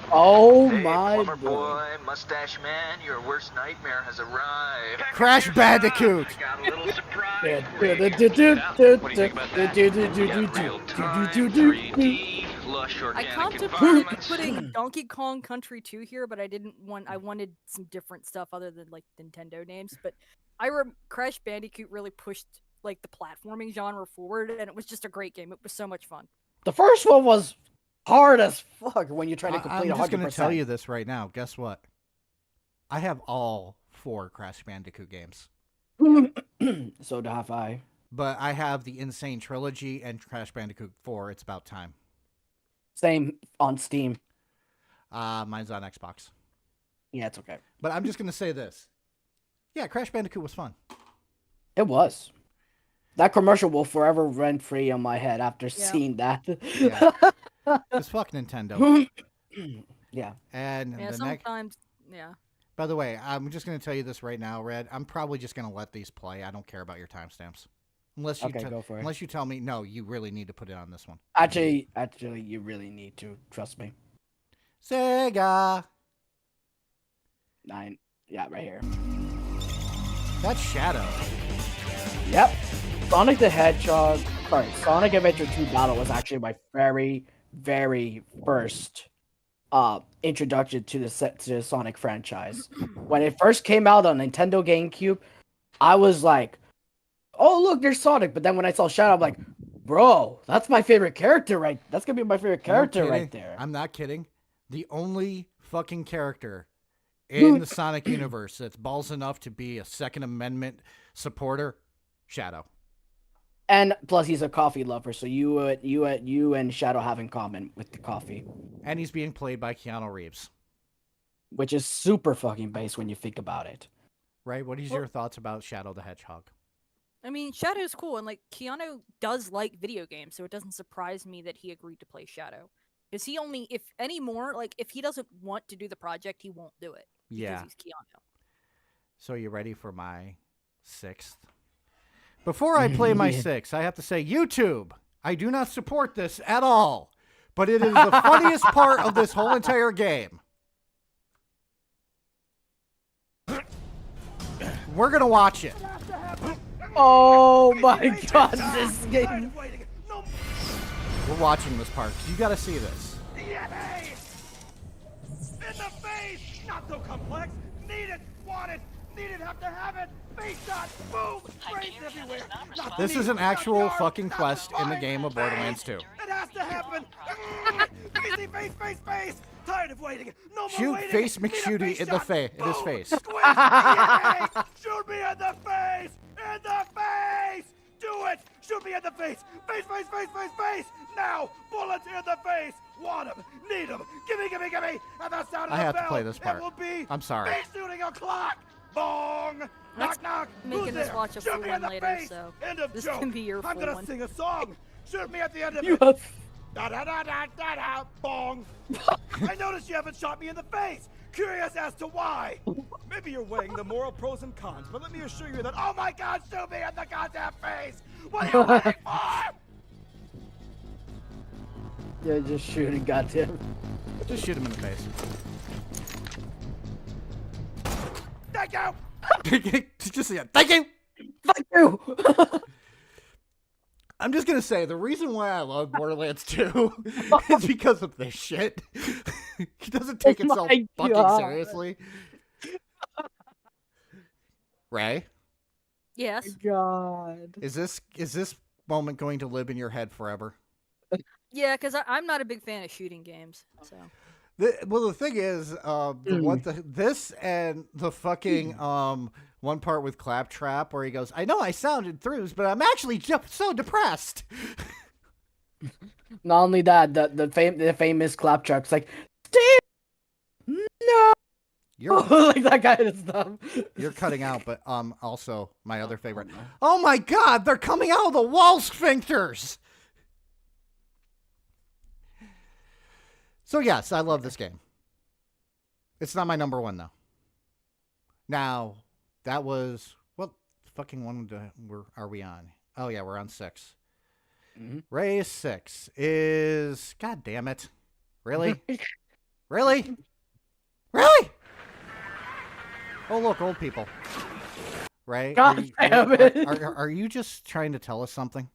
Oh Hey, my plumber boy. boy, mustache man, your worst nightmare has arrived. Crash Bandicoot! I got a little surprise. Yeah. for you. What do you think about that? We got real time, 3D, lush I organic contemplated environments. putting Donkey Kong Country 2 here, but I wanted some different stuff other than like Nintendo names. But Crash Bandicoot really pushed like the platforming genre forward, and it was just a great game. It was so much fun. The first one was hard as fuck when you're trying to complete I'm 100%. just going to tell you this right now. Guess what? I have all 4 Crash Bandicoot games. So do have I. But I have the Insane Trilogy and Crash Bandicoot 4. It's about time. Same on Steam. Mine's on Xbox. Yeah, it's okay. But I'm just going to say this. Yeah, Crash Bandicoot was fun. It was. That commercial will forever rent free on my head after seeing that. Yeah. It's fuck Nintendo. Yeah. And Yeah, the next. sometimes. Yeah. By the way, I'm just going to tell you this right now, Red. I'm probably just going to let these play. I don't care about your timestamps. Unless you Okay, go for it. Unless you tell me, no, you really need to put it on this one. Actually, you really need to. Trust me. Sega! 9. Yeah, right here. That's Shadow. Yep. Sonic the Hedgehog. Sorry, Sonic Adventure 2 Battle was actually my very, very first introduction to the Sonic franchise. When it first came out on Nintendo GameCube, I was like, "Oh, look, there's Sonic." But then when I saw Shadow, I'm like, "Bro, that's my favorite character, right? That's gonna be my favorite character right there." I'm not kidding. The only fucking character in the Sonic universe that's balls enough to be a Second Amendment supporter, Shadow. And plus, he's a coffee lover, so you and Shadow have in common with the coffee, And he's being played by Keanu Reeves. which is super fucking base when you think about it. Right? What is your thoughts about Shadow the Hedgehog? I mean, Shadow's cool, and like Keanu does like video games, so it doesn't surprise me that he agreed to play Shadow. Is he only if anymore? Like if he doesn't want to do the project, he won't do it. Yeah. Because he's Keanu. So you ready for my 6th? Before I play my Yeah. 6th, I have to say, YouTube, I do not support this at all, but it is the funniest part of this whole entire game. We're going to watch it. Oh my god, this game. We're watching this part. You got to see this. Yippee! In the face! Not so complex! Need it! Want it! Need it! Have to have it! Face shot! Boom! Brains everywhere! Not This me, is an not actual yours, fucking not quest in the mine. game of Borderlands 2. It has to happen! Facey, face, face, face! Tired of waiting! No more Shoot waiting! Face Need a McShooty face in the shot. in his Boom! face. Squish! Yippee! Shoot me in the face! In the face! Do it! Shoot me in the face! Face, face, face, face, face! Now! Bullets in the face! Want him! Need him! Gimme, gimme, gimme! At the sound of I the have to bell, play this part. It will be I'm sorry. face shooting o'clock! Bong! That's Knock, knock! making Who's us there? watch a Shoot full me in one the later, face! so End of this joke! can be your I'm full gonna one. sing a song! Shoot me at the end of You it! have. Da da da da da da! Bong! I noticed you haven't shot me in the face! Curious as to why! Maybe you're weighing the moral pros and cons, but let me assure you that, oh my god, shoot me in the goddamn face! What are you waiting for? Yeah, just shooting, goddamn. Just shoot him in the face. Thank you! Just yeah, thank you. Fuck you! I'm just gonna say the reason why I love Borderlands 2 is because of this shit. He doesn't take Oh itself my fucking God. seriously. Ray, Yes. God. is this moment going to live in your head forever? Yeah, because I'm not a big fan of shooting games. So Well, the thing is, this and the fucking one part with Claptrap where he goes, "I know I sounded throughs, but I'm actually just so depressed." Not only that, the famous claptrap's like, Steve, no, You're like that guy and stuff. you're cutting out, but also my other favorite. Oh my God, they're coming out of the wall sphincters. So yes, I love this game. It's not my number one though. Now, that was what fucking one are we on? Oh yeah, we're on 6. Mhm. Ray's 6 is God damn it. Really? Really? Really? Oh look, old people. Ray, God damn it. are you just trying to tell us something?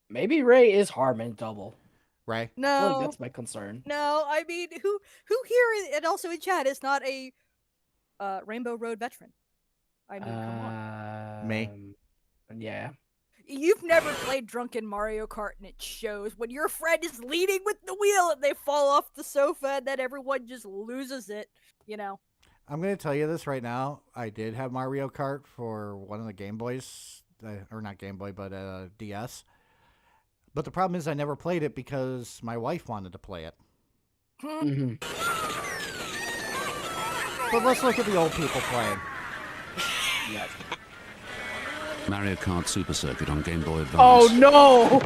Maybe Ray is Harmon double. Ray? I feel no, like that's my concern. no. I mean, who here and also in chat is not a Rainbow Road veteran? I mean, come on. Me? Yeah. You've never played drunken Mario Kart and it shows when your friend is leading with the wheel and they fall off the sofa and then everyone just loses it, you know. I'm going to tell you this right now. I did have Mario Kart for one of the Game Boys, or not Game Boy, but DS. But the problem is I never played it because my wife wanted to play it. hmm But let's look at the old people playing. Yes. Mario Kart Super Circuit on Game Boy Advance. Oh no!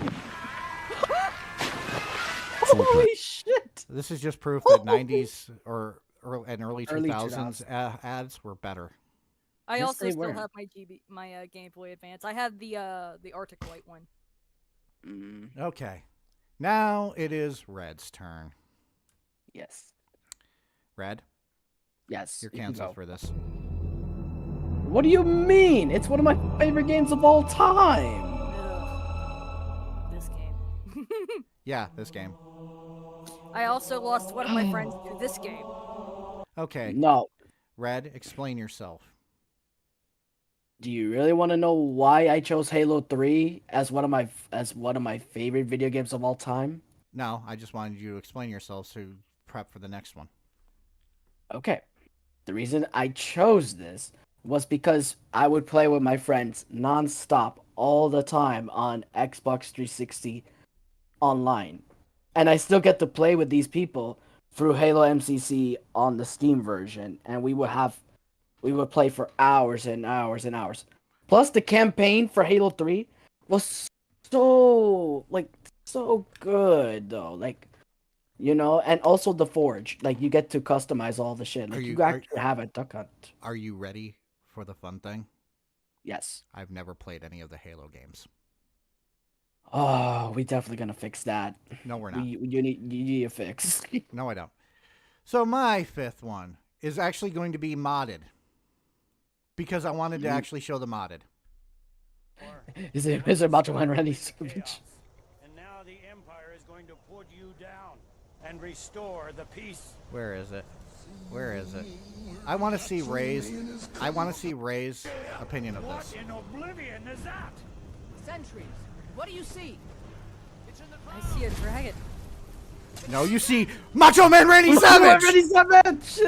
Holy shit! This is just proof that 90s or early Early 2000s ads were better. I Yes, also they still were. have my Game Boy Advance. I have the Arctic White one. Okay. Now it is Red's turn. Yes. Red, Yes. you're you can canceled go. for this. What do you mean? It's one of my favorite games of all time. Ugh. This game. Yeah, this game. I also lost one of my friends to this game. Okay. No. Red, explain yourself. Do you really want to know why I chose Halo 3 as one of my favorite video games of all time? No, I just wanted you to explain yourself to prep for the next one. Okay. The reason I chose this was because I would play with my friends nonstop all the time on Xbox 360 online. And I still get to play with these people through Halo MCC on the Steam version, and we would play for hours and hours and hours. Plus the campaign for Halo 3 was so good though. Like You know, and also the forge. Like you get to customize all the shit. Like you- you are- actually have a duck hunt. Are you ready for the fun thing? Yes. I've never played any of the Halo games. Oh, we definitely gonna fix that. No, we're not. You need a fix. No, I don't. So my fifth one is actually going to be modded because I wanted to actually show the modded. Is it about to run ready? And now the Empire is going to put you down and restore the peace. Where is it? Where is it? I want to see Ray's. I want to see Ray's opinion of this. What in oblivion is that? Sentries, what do you see? I see a dragon. No, you see Macho Man Randy Savage. Randy Savage.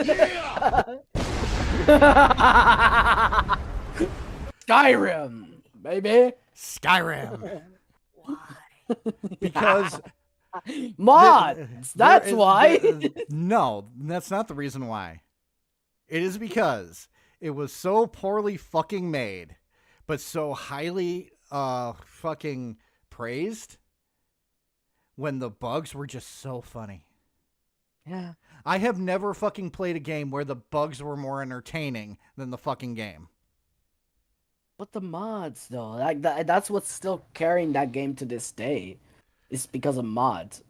Skyrim, baby. Skyrim. Why? Because mods. That's why. No, that's not the reason why. It is because it was so poorly fucking made, but so highly fucking praised when the bugs were just so funny. Yeah. I have never fucking played a game where the bugs were more entertaining than the fucking game. But the mods, though, like that's what's still carrying that game to this day. It's because of mods.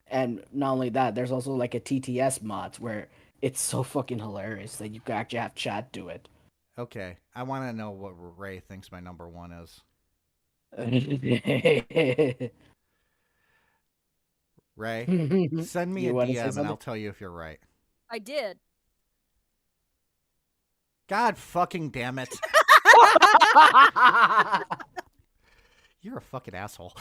And not only that, there's also like a TTS mods where it's so fucking hilarious that you can actually have chat do it. Okay, I want to know what Ray thinks my number one is. Ray, send me a DM and I'll tell you if you're right. I did. God fucking damn it. You're a fucking asshole.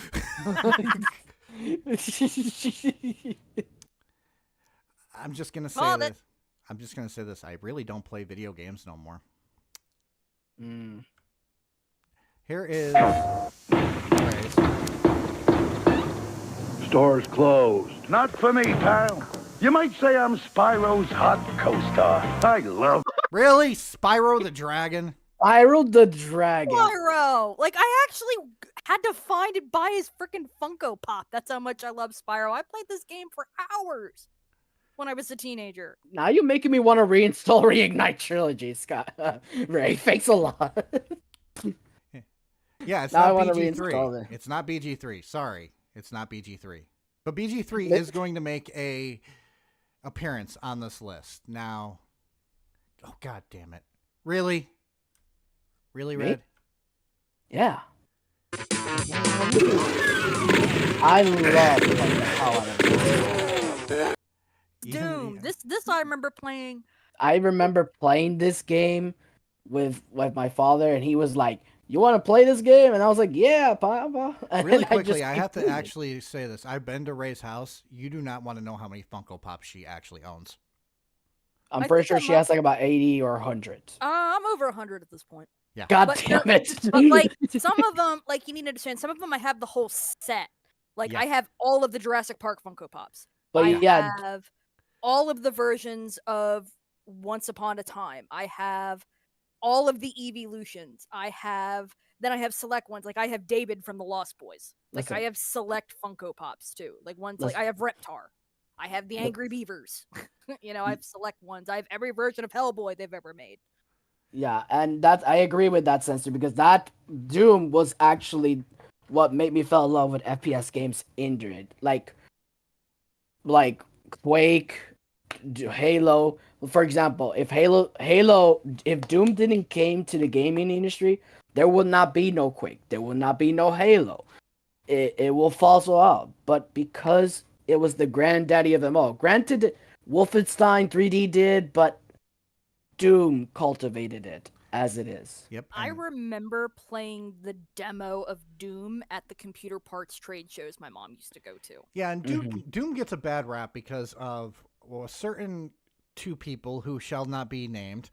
I'm just going to say this. I'm just going to say this. I really don't play video games no more. Here is Ray's. Store's closed. Not for me, pal. You might say I'm Spyro's hot co-star. I love... Really? Spyro the Dragon? Spyro the Dragon. Spyro! Like, I actually had to find and buy his freaking Funko Pop. That's how much I love Spyro. I played this game for hours when I was a teenager. Now you're making me want to reinstall Reignite Trilogy, Scott. Ray, thanks a lot. Yeah, it's now not I BG3. It's not BG3. Sorry. It's not BG3. But BG3 is going to make a appearance on this list. Now, oh god damn it. Really? Really, Me? Red? Yeah. I love playing the hell out of this. Doom. This I remember playing. I remember playing this game with my father, and he was like, "You want to play this game?" And I was like, "Yeah, Papa." And Really quickly, I I have to actually say this. I've been to Ray's house. You do not want to know how many Funko Pops she actually owns. I'm pretty sure she has like about 80 or 100. I'm over 100 at this point. Yeah. God But damn it. But like some of them, like you need to understand, some of them I have the whole set. Like Yeah. I have all of the Jurassic Park Funko Pops. But I yeah. have all of the versions of Once Upon a Time. I have all of the Evolutions. I have select ones. Like I have David from the Lost Boys. Like Listen. I have select Funko Pops too. Like ones Listen. like I have Reptar. I have the Angry Beavers. You know, I have select ones. I have every version of Hellboy they've ever made. Yeah, and that I agree with that, Censor, because that Doom was actually what made me fall in love with FPS games into it. Like Quake, Halo. For example, if Doom didn't came to the gaming industry, there would not be no Quake. There would not be no Halo. It will fall so out. But because it was the granddaddy of them all. Granted, Wolfenstein 3D did, but Doom cultivated it as it is. Yep. I remember playing the demo of Doom at the computer parts trade shows my mom used to go to. Yeah, and Doom gets a bad rap because of a certain two people who shall not be named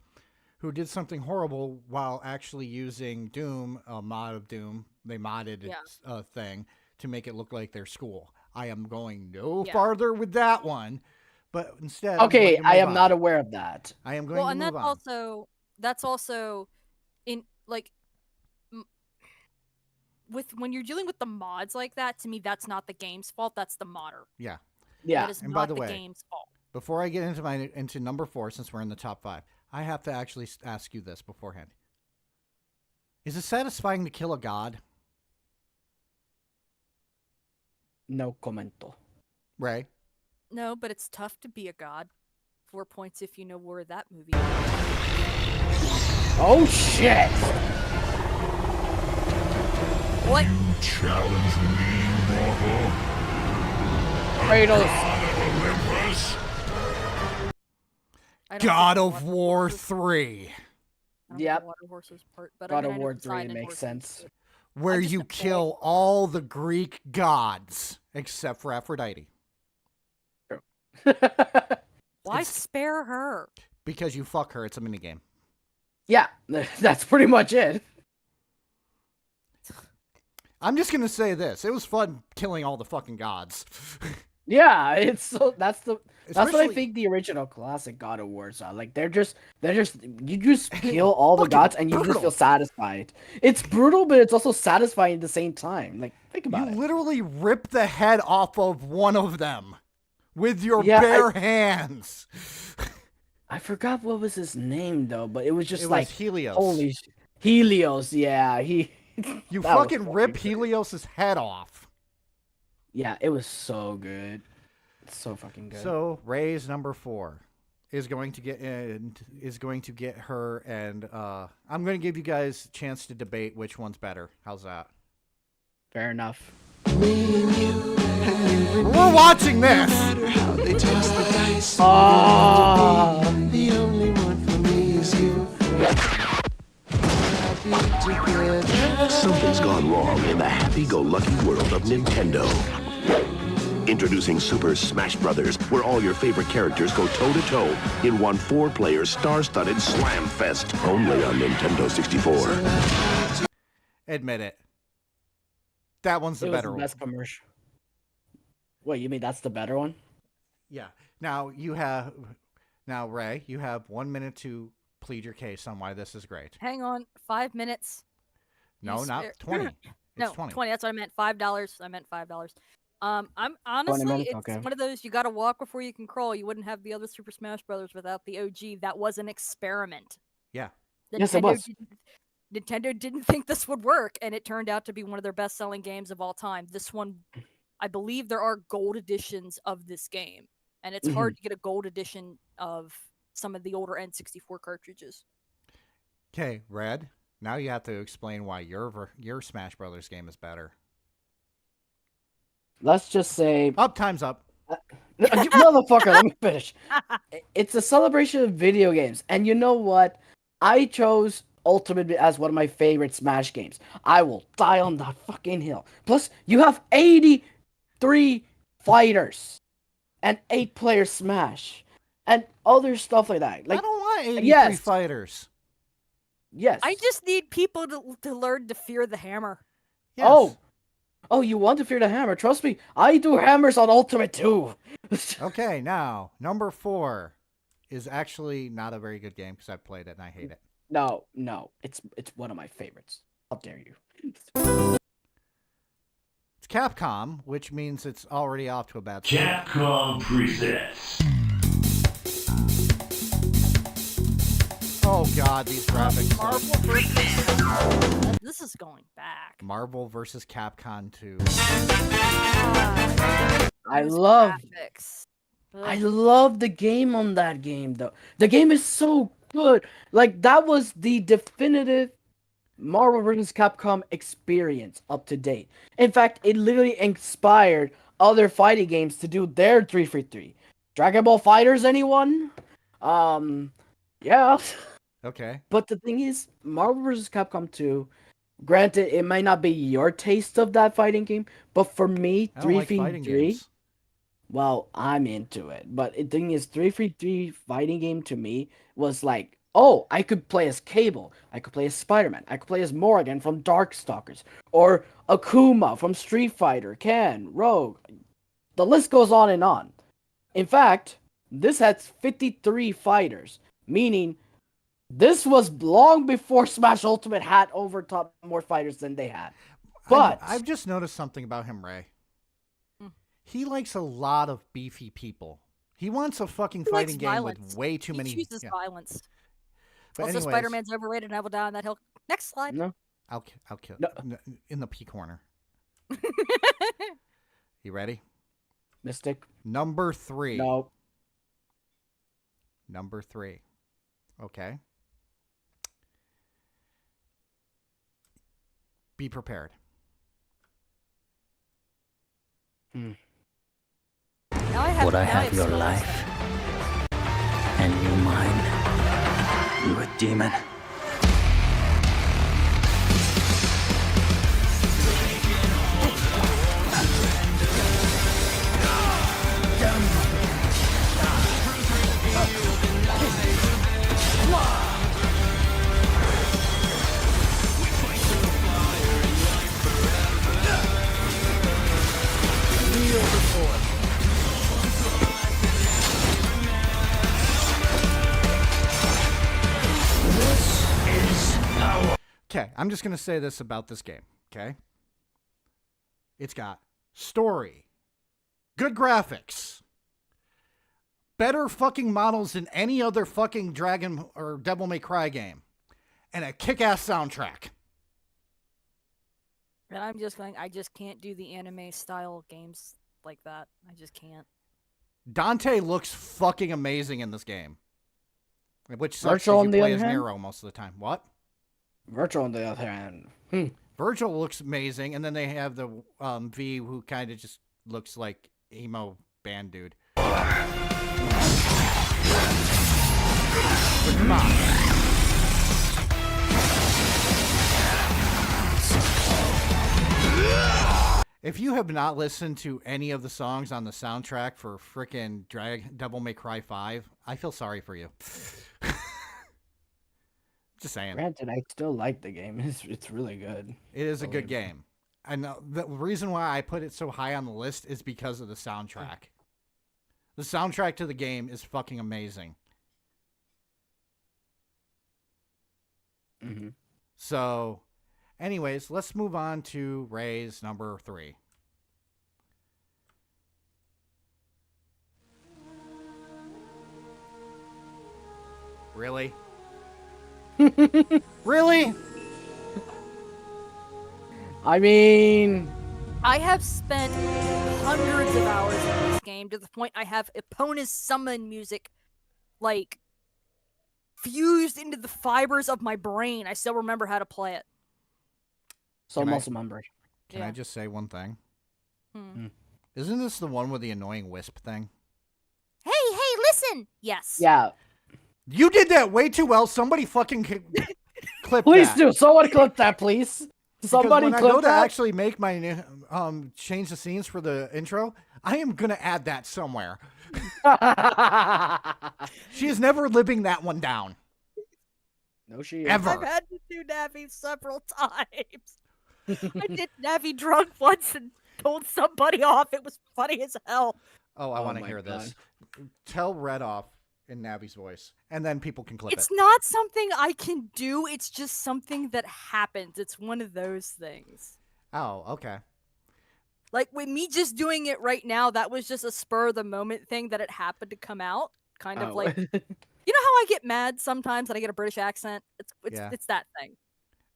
who did something horrible while actually using Doom, a mod of Doom. They modded a thing to make it look like their school. I am going no farther with that one, but instead... Okay, I am not aware of that. I am going to move on. That's also in like with when you're dealing with the mods like that, to me that's not the game's fault, that's the modder. Yeah. Yeah. It is And not by the way, game's fault. before I get into number 4, since we're in the top 5, I have to actually ask you this beforehand. Is it satisfying to kill a god? No commento. Ray? No, but it's tough to be a god. 4 points if you know where that movie is. Oh shit! What? Challenge me, mortal. Kratos. I don't God think of Water War Horses- 3. I don't Yep. think Water Horses part, but God I of mean, I know War Poseidon 3 and makes Horses. sense. Where I'm just you a fan. kill all the Greek gods except for Aphrodite. Why spare her? Because you fuck her, it's a minigame. Yeah, that's pretty much it. I'm just gonna say this. It was fun killing all the fucking gods. Yeah, it's so that's what I Especially- think the original classic God of Wars are. Like they're just you just kill all the Fucking gods and you just brutal. feel satisfied. It's brutal, but it's also satisfying at the same time. Like think about You it. literally rip the head off of one of them with your Yeah, bare hands. I forgot what was his name though, but it was just It was like Helios. holy Helios, yeah, he You that was fucking rip good. Helios's head off. Yeah, it was so good. It's so fucking good. So Ray's number 4 is going to get her, and I'm going to give you guys a chance to debate which one's better. How's that? Fair enough. We're watching this. Ah. The only one for me is you. Something's gone wrong in the happy-go-lucky world of Nintendo. Introducing Super Smash Bros., where all your favorite characters go toe-to-toe in one 4-player star-studded slam fest, only on Nintendo 64. Admit it. That one's the It was better the one. best commercial. Wait, you mean that's the better one? Yeah. Now, Ray, you have 1 minute to plead your case on why this is great. Hang on, 5 minutes. No, You not spare- 20. No, It's 20. 20. That's what I meant. $5. I meant $5. I'm honestly, minutes? it's Okay. one of those you got to walk before you can crawl. You wouldn't have the other Super Smash Brothers without the OG. That was an experiment. Yeah. Yes, it was. Nintendo didn't think this would work, and it turned out to be one of their best-selling games of all time. This one, I believe there are gold editions of this game, and it's hard to get a gold edition of some of the older N64 cartridges. Okay, Red. Now you have to explain why your Smash Brothers game is better. Let's just say Time's up. motherfucker, let me finish. It's a celebration of video games. And you know what? I chose Ultimate as one of my favorite Smash games. I will die on that fucking hill. Plus, you have 83 fighters and 8-player Smash and other stuff like that. Like, I don't want 83 yes. fighters. Yes. I just need people to learn to fear the hammer. Yes. Oh, you want to fear the hammer? Trust me, I do hammers on Ultimate too. Okay, now, number 4 is actually not a very good game because I played it and I hate it. No, it's one of my favorites. How dare you? It's Capcom, which means it's already off to a bad start. Capcom presents. Oh god, these graphics. Marvel versus this is going back. Marvel vs. Capcom 2. I Those love graphics. I Ugh. love the game on that game though. The game is so good. Like that was the definitive Marvel vs. Capcom experience up to date. In fact, it literally inspired other fighting games to do their 3v3. Dragon Ball Fighters, anyone? Yeah. Okay. But the thing is, Marvel vs. Capcom 2, granted, it might not be your taste of that fighting game, but for me, I don't like fighting 3v3, games. well, I'm into it. But the thing is, 3v3 fighting game to me was like, oh, I could play as Cable, I could play as Spider-Man, I could play as Morgan from Darkstalkers, or Akuma from Street Fighter, Ken, Rogue. The list goes on and on. In fact, this has 53 fighters, meaning this was long before Smash Ultimate had over top more fighters than they had. But I've just noticed something about him, Ray. He likes a lot of beefy people. He wants a fucking He likes fighting game with violence. way too He many. chooses Yeah. violence. But Also, anyways, Spider-Man's overrated, and I will die on that hill. Next slide. No. I'll kill No. in the P corner. You ready? Mystic. Number 3. No. Number 3. Okay. Be prepared. Now I have, Would I now have your so much life? stuff. And you mine? You a demon? Okay, I'm just going to say this about this game, okay? It's got story, good graphics, better fucking models than any other fucking Dragon or Devil May Cry game, and a kick-ass soundtrack. And I'm just going, I just can't do the anime style games like that. I just can't. Dante looks fucking amazing in this game. Which sucks Virtual 'cause on you the play other as hand? Nero most of the time. What? Virtual on the other hand. Virgil looks amazing, and then they have the V who kind of just looks like emo band dude. Come on. If you have not listened to any of the songs on the soundtrack for frickin' Devil May Cry 5, I feel sorry for you. Just saying. Granted, I still like the game. It's really good. It is a good game. And the reason why I put it so high on the list is because of the soundtrack. The soundtrack to the game is fucking amazing. Mm-hmm. So, anyways, let's move on to Ray's number 3. Really? Really? I mean, I have spent hundreds of hours in this game to the point I have Epona's summon music, like, fused into the fibers of my brain. I still remember how to play it. so Can I- muscle memory. Can I just say one thing? Hmm. Isn't this the one with the annoying wisp thing? Hey, listen! Yes. Yeah. You did that way too well. Somebody fucking clip Please that. do. Someone clip that, please. Somebody when I clip go to that. actually make my change the scenes for the intro, I am gonna add that somewhere. She is never living that one down. No, she Ever. I've had to do Navi several times. I did Navi drunk once and told somebody off. It was funny as hell. Oh, I Oh want to my hear God. this. Tell Red off in Navi's voice, and then people can clip It's it. not something I can do. It's just something that happens. It's one of those things. Oh, okay. Like with me just doing it right now, that was just a spur of the moment thing that it happened to come out. Kind of Oh. like, you know how I get mad sometimes that I get a British accent? Yeah. It's that thing.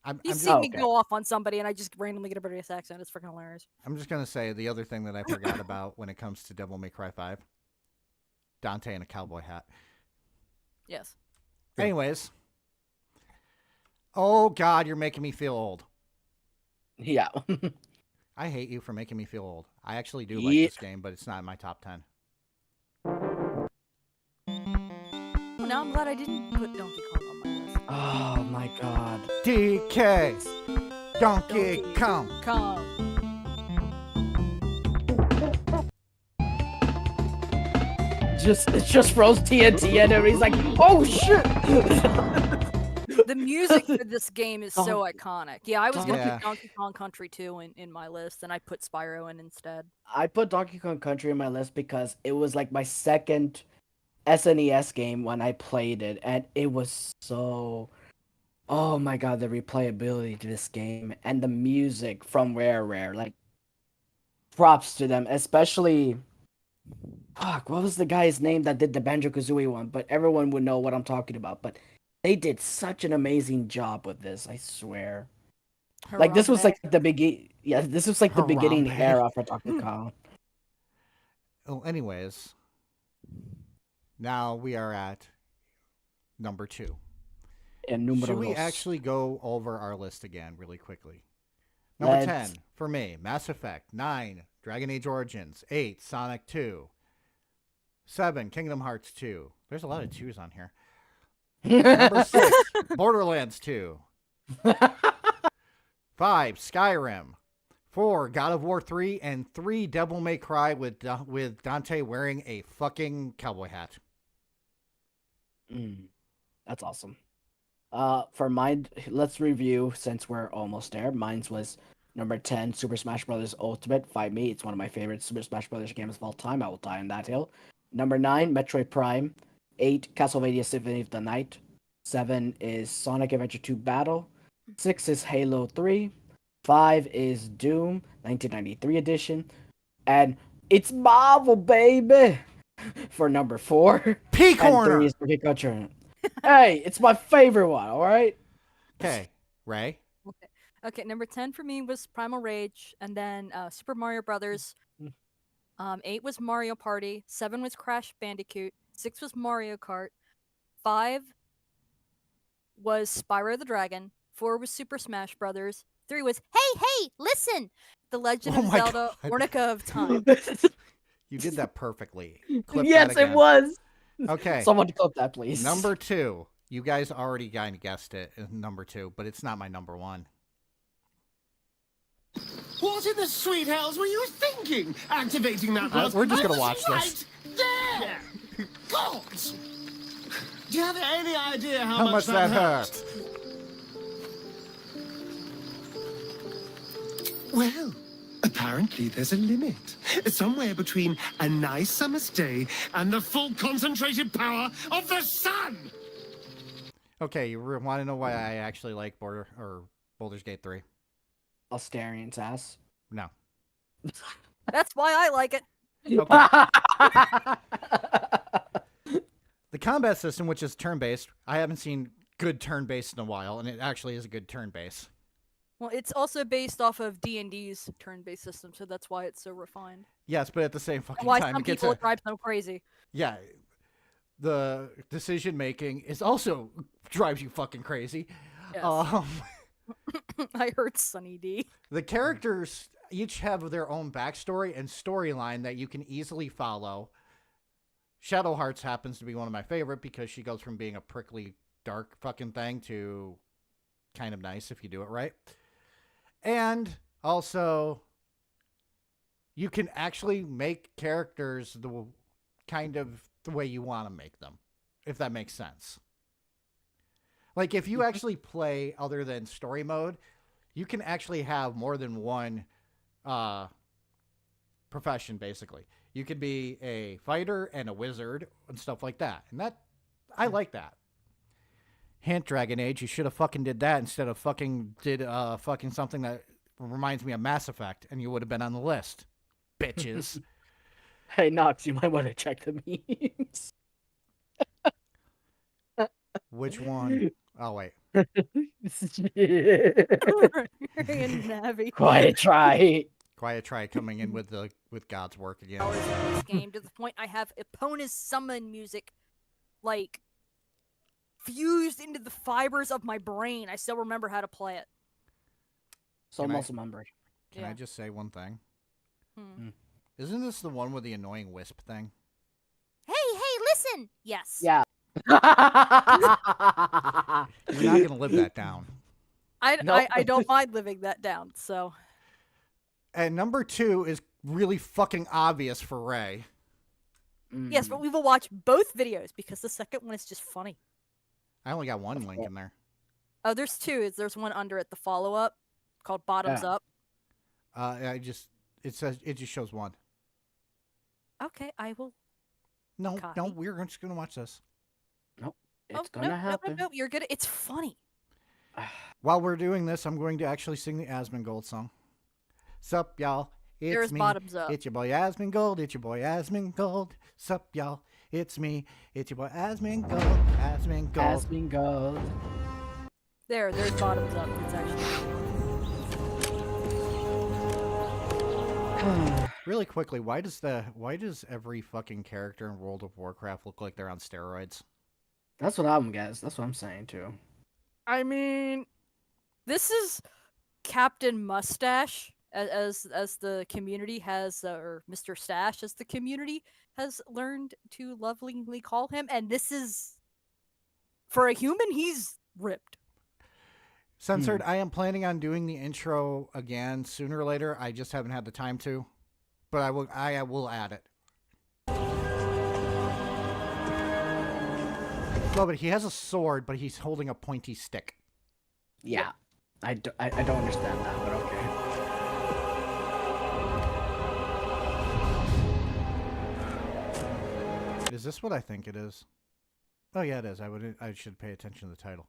I'm You just, see me go off on somebody and I just randomly get a British accent. It's freaking hilarious. I'm just gonna say the other thing that I forgot about when it comes to Devil May Cry 5. Dante in a cowboy hat. Yes. Anyways. Oh God, you're making me feel old. Yeah. I hate you for making me feel old. I actually do like Yeah. this game, but it's not in my top 10. Well, now I'm glad I didn't put Donkey Kong on my list. Oh my God. DK Donkey Kong. Kong. It just froze TNT and everybody's like, oh shit. The music for this game is so Donkey- iconic. Yeah, I was gonna Yeah. put Donkey Kong Country 2 in my list, and I put Spyro in instead. I put Donkey Kong Country in my list because it was like my second SNES game when I played it, and it was so. Oh my God, the replayability to this game and the music from Rare, like props to them, especially. Fuck, what was the guy's name that did the Banjo-Kazooie one? But everyone would know what I'm talking about. But they did such an amazing job with this, I swear. Like, this was like the begin. Yeah, this was like the beginning Harambe. era for Dr. Karl. Oh, anyways. Now we are at number 2. And numero Should we dos. actually go over our list again really quickly? Number Let's- 10 for me, Mass Effect. 9, Dragon Age Origins. 8, Sonic 2. 7, Kingdom Hearts 2. There's a lot of 2s on here. Number 6, Borderlands 2. 5, Skyrim. 4, God of War 3. And 3, Devil May Cry with Dante wearing a fucking cowboy hat. That's awesome. For mine, let's review since we're almost there. Mine's was number 10, Super Smash Bros. Ultimate. Fight me. It's one of my favorite Super Smash Bros. Games of all time. I will die on that hill. Number 9, Metroid Prime. 8, Castlevania Symphony of the Night. 7 is Sonic Adventure 2 Battle. 6 is Halo 3. 5 is Doom 1993 edition. And it's Marvel, baby! For number 4. P Corner! And 3 is Pikachu. Hey, it's my favorite one, alright? Okay, Ray. Okay, number 10 for me was Primal Rage, and then Super Mario Brothers. 8 was Mario Party. 7 was Crash Bandicoot. 6 was Mario Kart. 5 was Spyro the Dragon. 4 was Super Smash Brothers. 3 was Hey, listen! The Legend of my Zelda God. Ornica of Time. You did that perfectly. Clip Yes, that it again. was! Okay. Someone clip that, please. Number 2. You guys already kind of guessed it. Number 2, but it's not my number 1. What in the sweet hells were you thinking? Activating that was... we're just I gonna was watch this. right there! God! Do you have any idea How much that hurt? Well, apparently there's a limit. Somewhere between a nice summer's day and the full concentrated power of the sun! Okay, you want to know why I actually like Baldur's Gate 3? Astarian's ass. No. That's why I like it. The combat system, which is turn-based, I haven't seen good turn-based in a while, and it actually is a good turn-based. Well, it's also based off of D&D's turn-based system, so that's why it's so refined. Yes, but at the same fucking Why time, some it gets people drive so crazy. Yeah, the decision-making is also drives you fucking crazy. Yes. I heard Sunny D. The characters each have their own backstory and storyline that you can easily follow. Shadow Hearts happens to be one of my favorite because she goes from being a prickly, dark fucking thing to kind of nice if you do it right. And also, you can actually make characters the way you want to make them, if that makes sense. Like, if you actually play other than story mode, you can actually have more than one profession, basically. You could be a fighter and a wizard and stuff like that. And I like that. Hint, Dragon Age, you should have fucking did that instead of fucking did fucking something that reminds me of Mass Effect, and you would have been on the list. Bitches. Hey, Nox, you might want to check the memes. Which one? Oh, wait. Quiet try. Quiet try coming in with God's work again. This game to the point I have Epona's summon music, like, fused into the fibers of my brain. I still remember how to play it. So almost remembered. Can I just say one thing? Hmm. Isn't this the one with the annoying wisp thing? Hey, listen! Yes. Yeah. You're not going to live that down. I don't mind living that down, so. And number 2 is really fucking obvious for Ray. Yes, but we will watch both videos because the second one is just funny. I only got one link in there. Oh, there's 2. There's one under it, the follow-up, called Bottoms Up. It just shows one. Okay, I will. No, copy. we're just gonna watch this. Nope, it's gonna happen. No, you're good. It's funny. While we're doing this, I'm going to actually sing the Asmongold song. Sup, y'all? It's There's me. bottoms up. It's your boy Asmin Gold. It's your boy Asmin Gold. Sup, y'all? It's me. It's your boy Asmin Gold. Asmin Gold. Asmin Gold. There's bottoms up. It's actually. Really quickly, why does every fucking character in World of Warcraft look like they're on steroids? That's what I'm guessing. That's what I'm saying too. I mean, this is Captain Mustache, as the community has, or Mr. Stash, as the community has learned to lovingly call him, and this is, for a human, he's ripped. Censored, I am planning on doing the intro again sooner or later. I just haven't had the time to, but I will add it. No, but he has a sword, but he's holding a pointy stick. Yeah. I don't understand that, but okay. Is this what I think it is? Oh yeah, it is. I should pay attention to the title.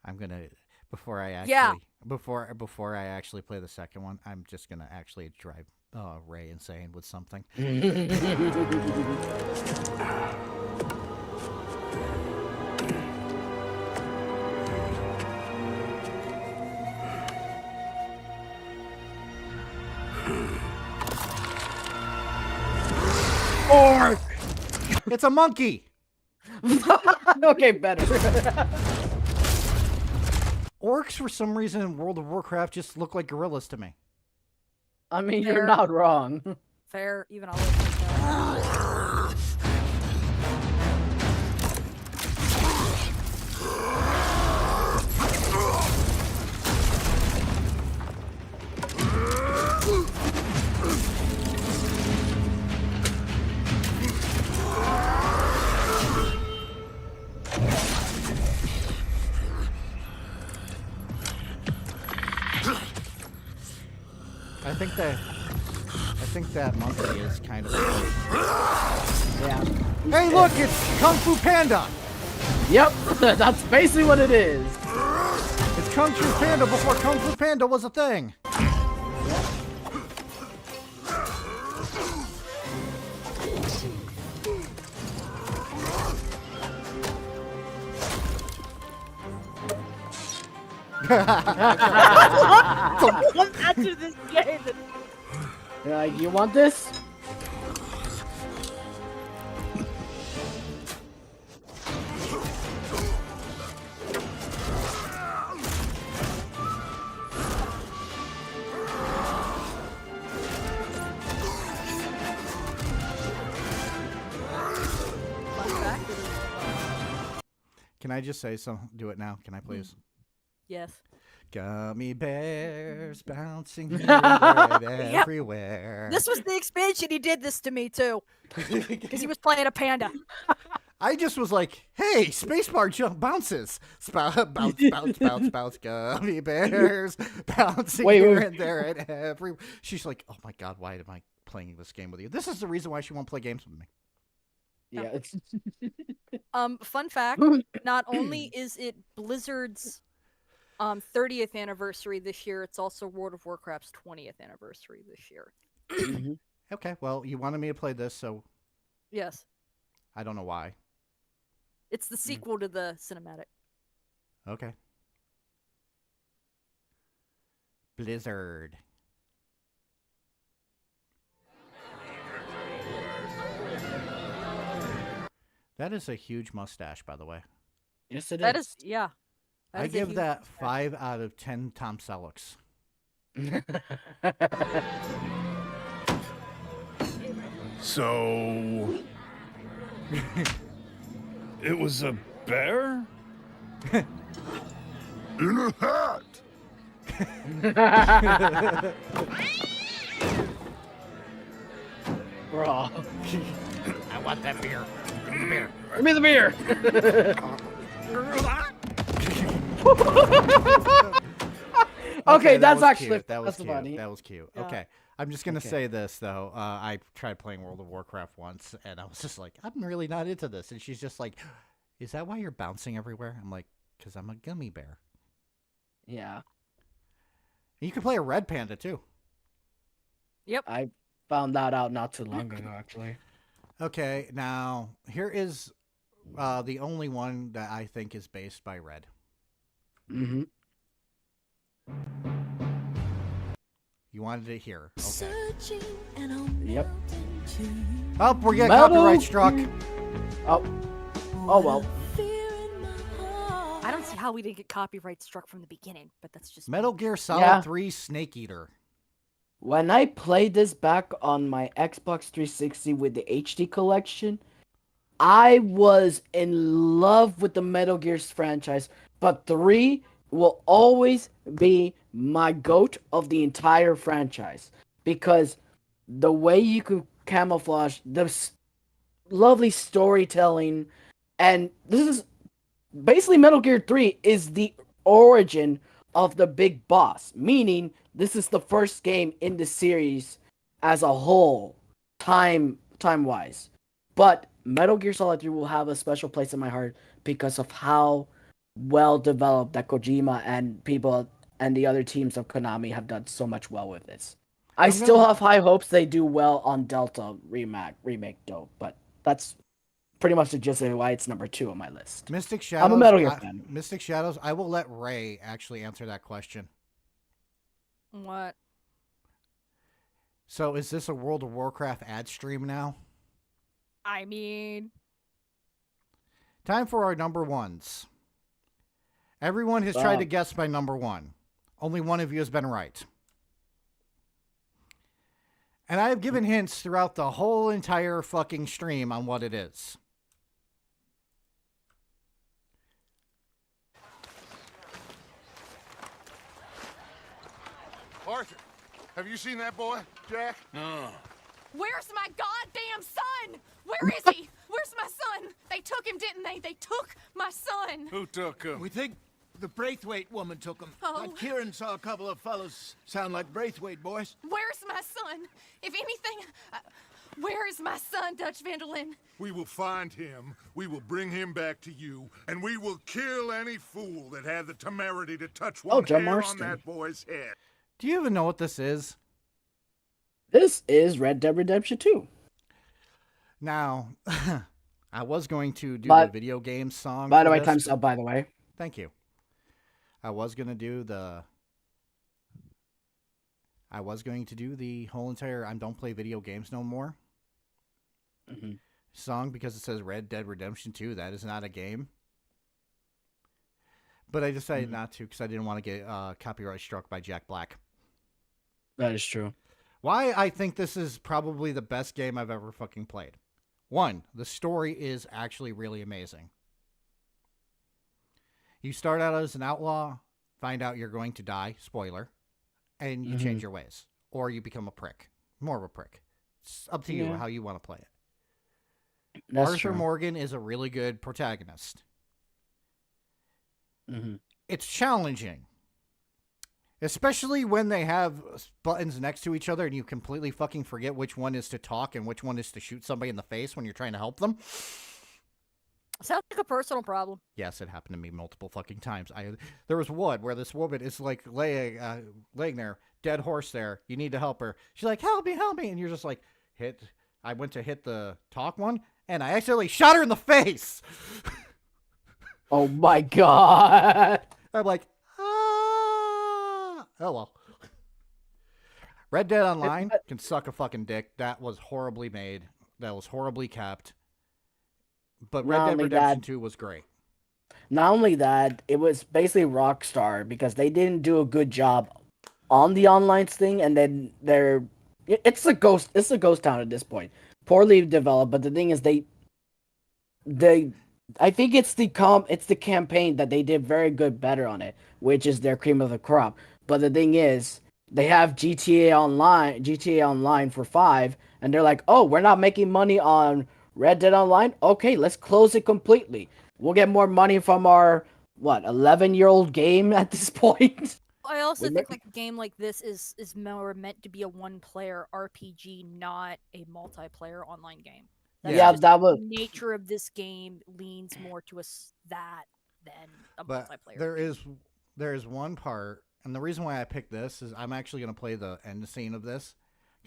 I'm gonna before I actually play the second one. I'm just gonna actually drive Ray insane with something. Or it's a monkey. Okay, better. Orcs, for some reason, in World of Warcraft just look like gorillas to me. I mean, you're not wrong. Fair, even I'll look like that. I think that monkey is kind of. Yeah. Hey, look! It's Kung Fu Panda. Yep, that's basically what it is. It's Kung Fu Panda before Kung Fu Panda was a thing. After this game. You want this? Can I just say something? Do it now. Can I please? Yes. Gummy bears bouncing here and everywhere. This was the expansion. He did this to me too, because he was playing a panda. I just was like, "Hey, spacebar jump bounces, bounce, bounce, bounce, bounce, gummy bears bouncing here and there and every." She's like, "Oh my god, why am I playing this game with you?" This is the reason why she won't play games with me. Yeah. It's... Fun fact: not only is it Blizzard's 30th anniversary this year, it's also World of Warcraft's 20th anniversary this year. Okay, well, you wanted me to play this, so Yes, I don't know why. it's the sequel to the cinematic. Okay. Blizzard. That is a huge mustache, by the way. Yes, it That is, yeah. That I is a give huge that mustache. 5 out of 10 Tom Sellecks. So... it was a bear? In a hat. Bro. I want that beer. Give me the beer. Give me the beer. Okay, that's actually cute. That was that's cute. funny. That was cute. Yeah. Okay. I'm just gonna Okay. say this though. I tried playing World of Warcraft once, and I was just like, I'm really not into this. And she's just like, "Is that why you're bouncing everywhere?" I'm like, "Cause I'm a gummy bear." Yeah. And you can play a red panda too. Yep. I found that out not too long ago, actually. Okay, now here is the only one that I think is based by Red. Mm-hmm. You wanted it here. Okay. Yep. Oh, we're getting Metal copyright struck. Oh. Oh well. I don't see how we didn't get copyright struck from the beginning, but that's just Metal me. Gear Solid Yeah. 3 Snake Eater. When I played this back on my Xbox 360 with the HD collection, I was in love with the Metal Gears franchise, but 3 will always be my goat of the entire franchise because the way you could camouflage the lovely storytelling, and this is basically Metal Gear 3 is the origin of the big boss, meaning this is the first game in the series as a whole, time-wise. But Metal Gear Solid 3 will have a special place in my heart because of how well developed that Kojima and people and the other teams of Konami have done so much well with this. I still have high hopes they do well on Delta remake though, but that's pretty much the gist of why it's number 2 on my list. Mystic Shadows. I'm a Metal Gear fan. Mystic Shadows. I will let Ray actually answer that question. What? So, is this a World of Warcraft ad stream now? I mean, Time for our number ones. Everyone has tried to guess my number one. Only one of you has been right. And I have given hints throughout the whole entire fucking stream on what it is. Arthur, have you seen that boy, Jack? No. Where's my goddamn son? Where is he? Where's my son? They took him, didn't they? They took my son. Who took him? We think the Braithwaite woman took him. Oh. But Kieran saw a couple of fellows sound like Braithwaite boys. Where's my son? If anything, where is my son, Dutch Vanderlyn? We will find him, we will bring him back to you, and we will kill any fool that had the temerity to touch one John hair Marston. on that boy's head. Do you even know what this is? This is Red Dead Redemption 2. Now, I was going to do But- the video game song. By the for way, this. time's up, by the way. Thank you. I was going to do the whole entire I don't play video games no more song because it says Red Dead Redemption 2. That is not a game. But I decided not to because I didn't want to get copyright struck by Jack Black. That is true. Why I think this is probably the best game I've ever fucking played. One, the story is actually really amazing. You start out as an outlaw, find out you're going to die, spoiler, and you change your ways. Or you become a prick. More of a prick. It's up to you how you want to play it. That's Arthur true. Morgan is a really good protagonist. Mm-hmm. It's challenging. Especially when they have buttons next to each other and you completely fucking forget which one is to talk and which one is to shoot somebody in the face when you're trying to help them. sounds like a personal problem. Yes, it happened to me multiple fucking times. There was one where this woman is like laying there, dead horse there. You need to help her. She's like, help me. And you're just like, I went to hit the talk one and I accidentally shot her in the face. Oh my god. I'm like, oh well. Red Dead Online can suck a fucking dick. That was horribly made. That was horribly kept. But Red Dead Redemption 2 was great. Not only that, it was basically Rockstar because they didn't do a good job on the online thing, and then it's a ghost town at this point. Poorly developed, but the thing is they I think it's the campaign that they did very good better on it, which is their cream of the crop. But the thing is, they have GTA Online for 5, and they're like, oh, we're not making money on Red Dead Online? Okay, let's close it completely. We'll get more money from our 11-year-old game at this point. I also think like a game like this is more meant to be a one-player RPG, not a multiplayer online game. That was the nature of this game leans more to that than a multiplayer. There is one part, and the reason why I picked this is I'm actually going to play the end scene of this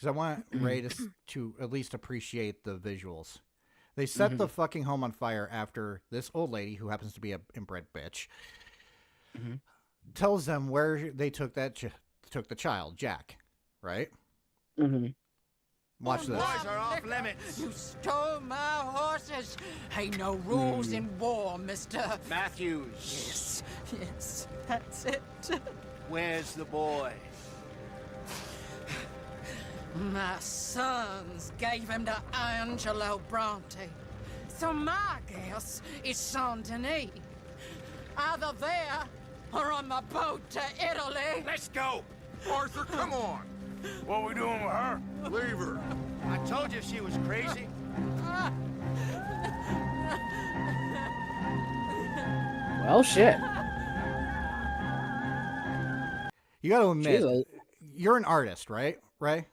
because I want Ray to at least appreciate the visuals. They set the fucking home on fire after this old lady, who happens to be a inbred bitch, tells them where they took took the child, Jack, right? Watch this. Boys are off limits. You stole my horses. Ain't no rules in war, Mr. Matthews. Yes, that's it. Where's the boy? My sons gave him to Angelo Bronte. So my guess is Saint Denis. Either there or on my boat to Italy. Let's go. Arthur, come on. What are we doing with her? Leave her. I told you she was crazy. Well, shit. You got to admit, you're an artist, right, Ray?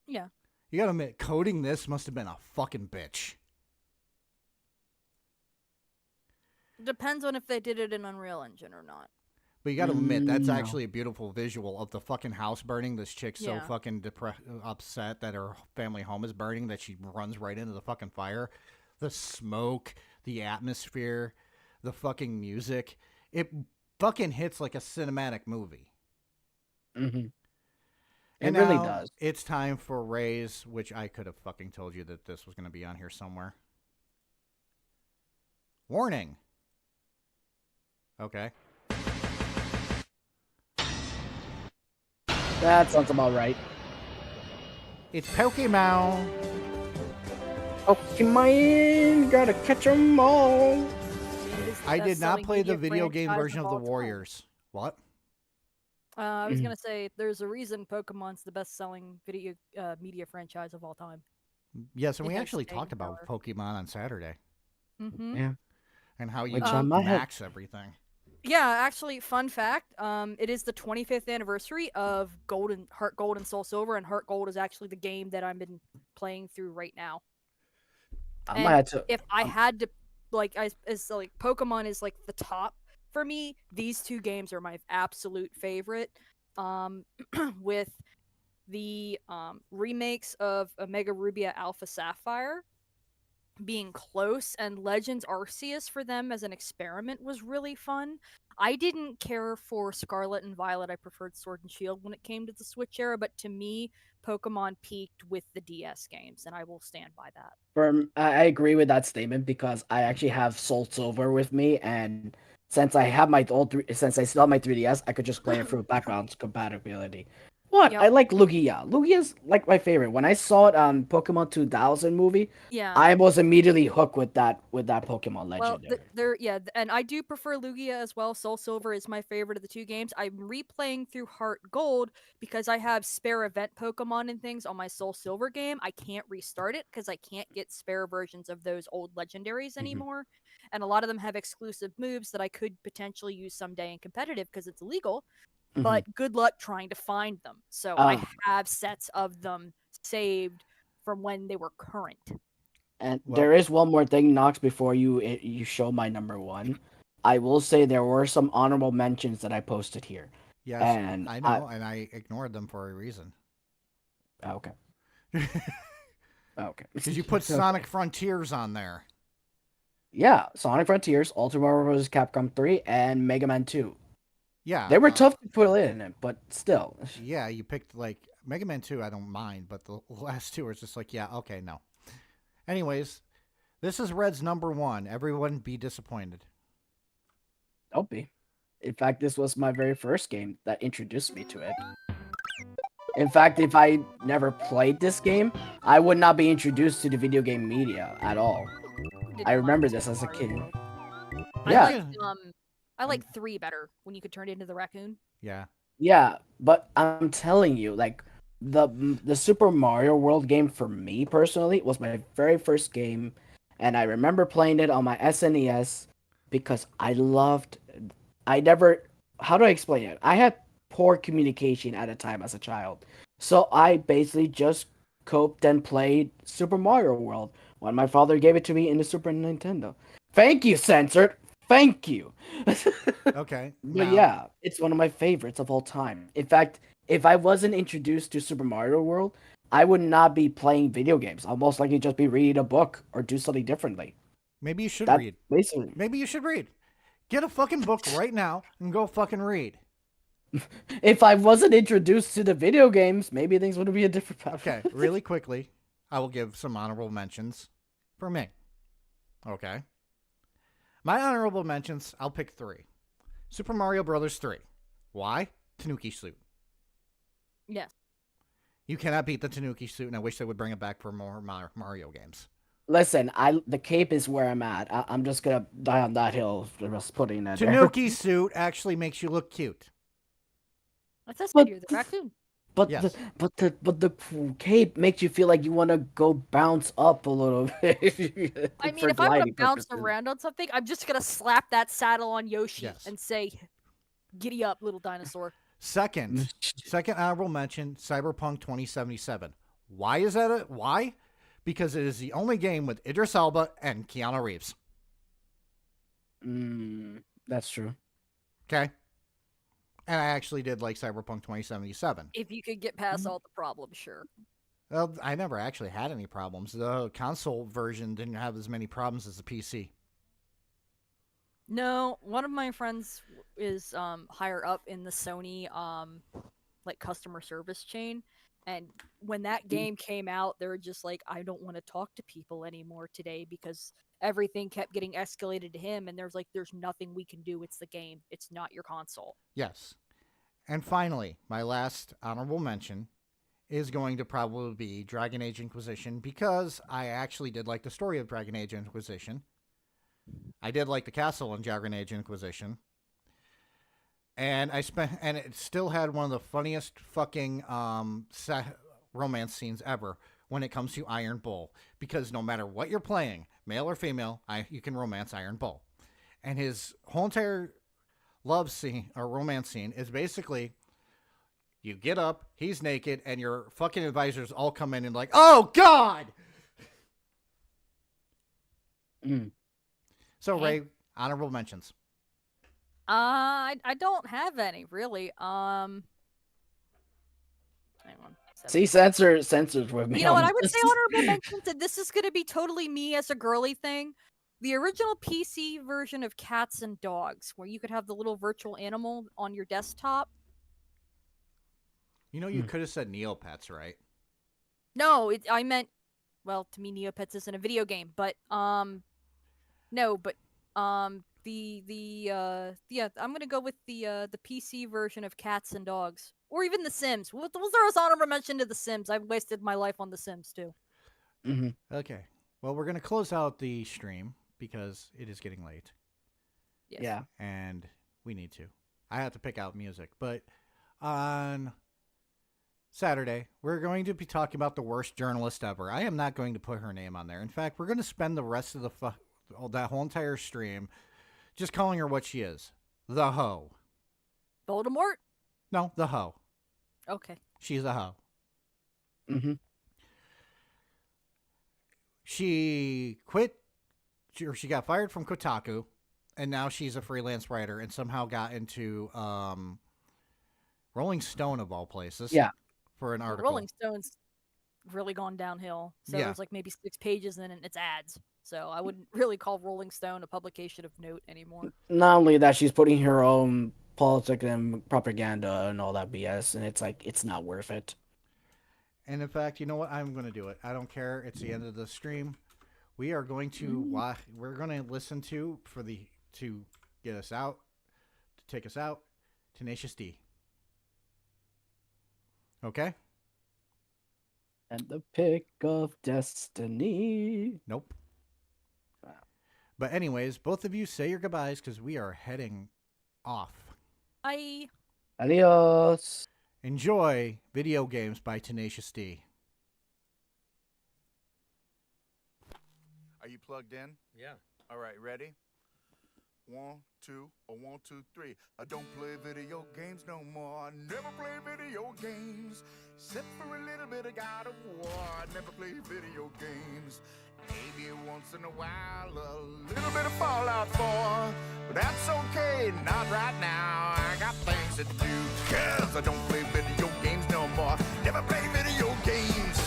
Yeah. You got to admit, coding this must have been a fucking bitch. Depends on if they did it in Unreal Engine or not. But you got to admit, that's No. actually a beautiful visual of the fucking house burning. This chick's so Yeah. fucking upset that her family home is burning that she runs right into the fucking fire. The smoke, the atmosphere, the fucking music. It fucking hits like a cinematic movie. It And really now does. It's time for Ray's, which I could have fucking told you that this was going to be on here somewhere. Warning. Okay. That sounds about right. It's Pokemon. Pokemon, gotta catch 'em all. I did not best-selling play the media video game franchise version of all the time. Warriors. What? I was gonna say there's a reason Pokemon's the best-selling video media franchise of all time. Yes, and It we has actually staying talked about power. Pokemon on Saturday. Mm-hmm. Yeah. And how you Which I might have- max everything. Yeah, actually, fun fact. It is the 25th anniversary of Heart Gold and Soul Silver, and Heart Gold is actually the game that I've been playing through right now. I And might have to. if I had to, Pokemon is like the top for me. These two games are my absolute favorite. With the remakes of Omega Rubia Alpha Sapphire being close, and Legends Arceus for them as an experiment was really fun. I didn't care for Scarlet and Violet. I preferred Sword and Shield when it came to the Switch era, but to me, Pokemon peaked with the DS games, and I will stand by that. I agree with that statement because I actually have Soul Silver with me, and since I have since I still have my 3DS, I could just play it through background compatibility. What? Yep. I like Lugia. Lugia's like my favorite. When I saw it on Pokemon 2000 movie, Yeah. I was immediately hooked with that Pokemon Well, Legendary. and I do prefer Lugia as well. Soul Silver is my favorite of the two games. I'm replaying through Heart Gold because I have spare event Pokemon and things on my Soul Silver game. I can't restart it because I can't get spare versions of those old legendaries anymore. And a lot of them have exclusive moves that I could potentially use someday in competitive because it's illegal. But good luck trying to find them. So I have sets of them saved from when they were current. And there is one more thing, Nox, before you show my number one. I will say there were some honorable mentions that I posted here. Yes, and I know, and I ignored them for a reason. Okay. Okay. Because you put Sonic Frontiers on there. Yeah, Sonic Frontiers, Ultra Mario Bros. Capcom 3, and Mega Man 2. Yeah. They were tough to put in it, but still. Yeah, you picked like Mega Man 2, I don't mind, but the last two are just like, yeah, okay, no. Anyways, this is Red's number one. Everyone be disappointed. Don't be. In fact, this was my very first game that introduced me to it. In fact, if I never played this game, I would not be introduced to the video game media at all. I remember this as a kid. Yeah. I like 3 better when you could turn it into the raccoon. Yeah. Yeah, but I'm telling you, like the Super Mario World game for me personally was my very first game, and I remember playing it on my SNES because how do I explain it? I had poor communication at a time as a child, so I basically just coped and played Super Mario World when my father gave it to me in the Super Nintendo. Thank you, Censored. Thank you. Okay. But yeah, it's one of my favorites of all time. In fact, if I wasn't introduced to Super Mario World I would not be playing video games. I'll most likely just be reading a book or do something differently. Maybe you should That's read. Basically. Maybe you should read. Get a fucking book right now and go fucking read. If I wasn't introduced to the video games, maybe things would be a different path. Okay, really quickly, I will give some honorable mentions for me. Okay. My honorable mentions, I'll pick 3. Super Mario Brothers 3. Why? Tanuki suit. Yes. You cannot beat the Tanuki suit, and I wish they would bring it back for more Mario games. Listen, the cape is where I'm at. I'm just gonna die on that hill, just putting that there. Tanuki suit actually makes you look cute. That's a you're the raccoon. But Yes. the cape makes you feel like you want to go bounce up a little bit. I mean, for if I'm gonna gliding bounce purposes. around on something, I'm just gonna slap that saddle on Yoshi Yes. and say, "Giddy up, little dinosaur." Second honorable mention, Cyberpunk 2077. Why is that? Why? Because it is the only game with Idris Elba and Keanu Reeves. That's true. Okay. And I actually did like Cyberpunk 2077. If you could get past all the problems, sure. Well, I never actually had any problems. The console version didn't have as many problems as the PC. No, one of my friends is higher up in the Sony like customer service chain, and when that game came out, they were just like, I don't want to talk to people anymore today because everything kept getting escalated to him, and there's nothing we can do. It's the game. It's not your console. Yes. And finally, my last honorable mention is going to probably be Dragon Age Inquisition, because I actually did like the story of Dragon Age Inquisition. I did like the castle in Dragon Age Inquisition. And it still had one of the funniest fucking romance scenes ever when it comes to Iron Bull. Because no matter what you're playing, male or female, you can romance Iron Bull. And his whole entire love scene or romance scene is basically you get up, he's naked, and your fucking advisors all come in and like, oh God! So Ray, honorable mentions. I don't have any really. Hang on. See, censors with me. You know what? on I would this. say honorable mentions, and this is going to be totally me as a girly thing. The original PC version of Cats and Dogs, where you could have the little virtual animal on your desktop. You know, you could have said Neopets, right? No, I meant, well, to me, Neopets isn't a video game, but no, but yeah, I'm gonna go with the PC version of Cats and Dogs, or even The Sims. We'll throw us honorable mention to The Sims. I've wasted my life on The Sims too. Okay. Well, we're gonna close out the stream because it is getting late. Yes. Yeah. And we need to. I have to pick out music, but on Saturday, we're going to be talking about the worst journalist ever. I am not going to put her name on there. In fact, we're going to spend the rest of that whole entire stream just calling her what she is. The hoe. Voldemort? No, the hoe. Okay. She's a hoe. She quit, or she got fired from Kotaku, and now she's a freelance writer and somehow got into Rolling Stone, of all places. Yeah. For an article. Rolling Stone's really gone downhill. So Yeah. there's like maybe 6 pages in it, and it's ads. So I wouldn't really call Rolling Stone a publication of note anymore. Not only that, she's putting her own politics and propaganda and all that BS, and it's like, it's not worth it. And in fact, you know what? I'm going to do it. I don't care. It's the end of the stream. We are going to we're going to listen to to get us out, to take us out, Tenacious D. Okay? And the pick of destiny. Nope. But anyways, both of you say your goodbyes because we are heading off. Bye. Adios. Enjoy Video Games by Tenacious D. Are you plugged in? Yeah. All right, ready? 1, 2, or 1, 2, 3. I don't play video games no more. I never play video games. Except for a little bit of God of War. I never play video games. Maybe once in a while, a little bit of Fallout 4. But that's okay, not right now. I got things to do. 'Cause I don't play video games no more. Never play video games.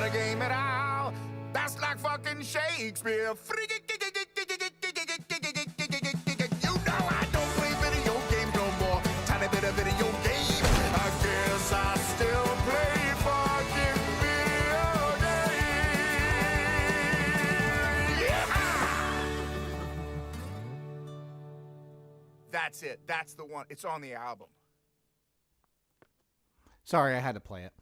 a game at all. That's like fucking Shakespeare. You know I don't play video games no more. Tiny bit of video game. I guess I still play fucking video games. Yeah! That's it. That's the one. It's on the album. Sorry, I had to play it.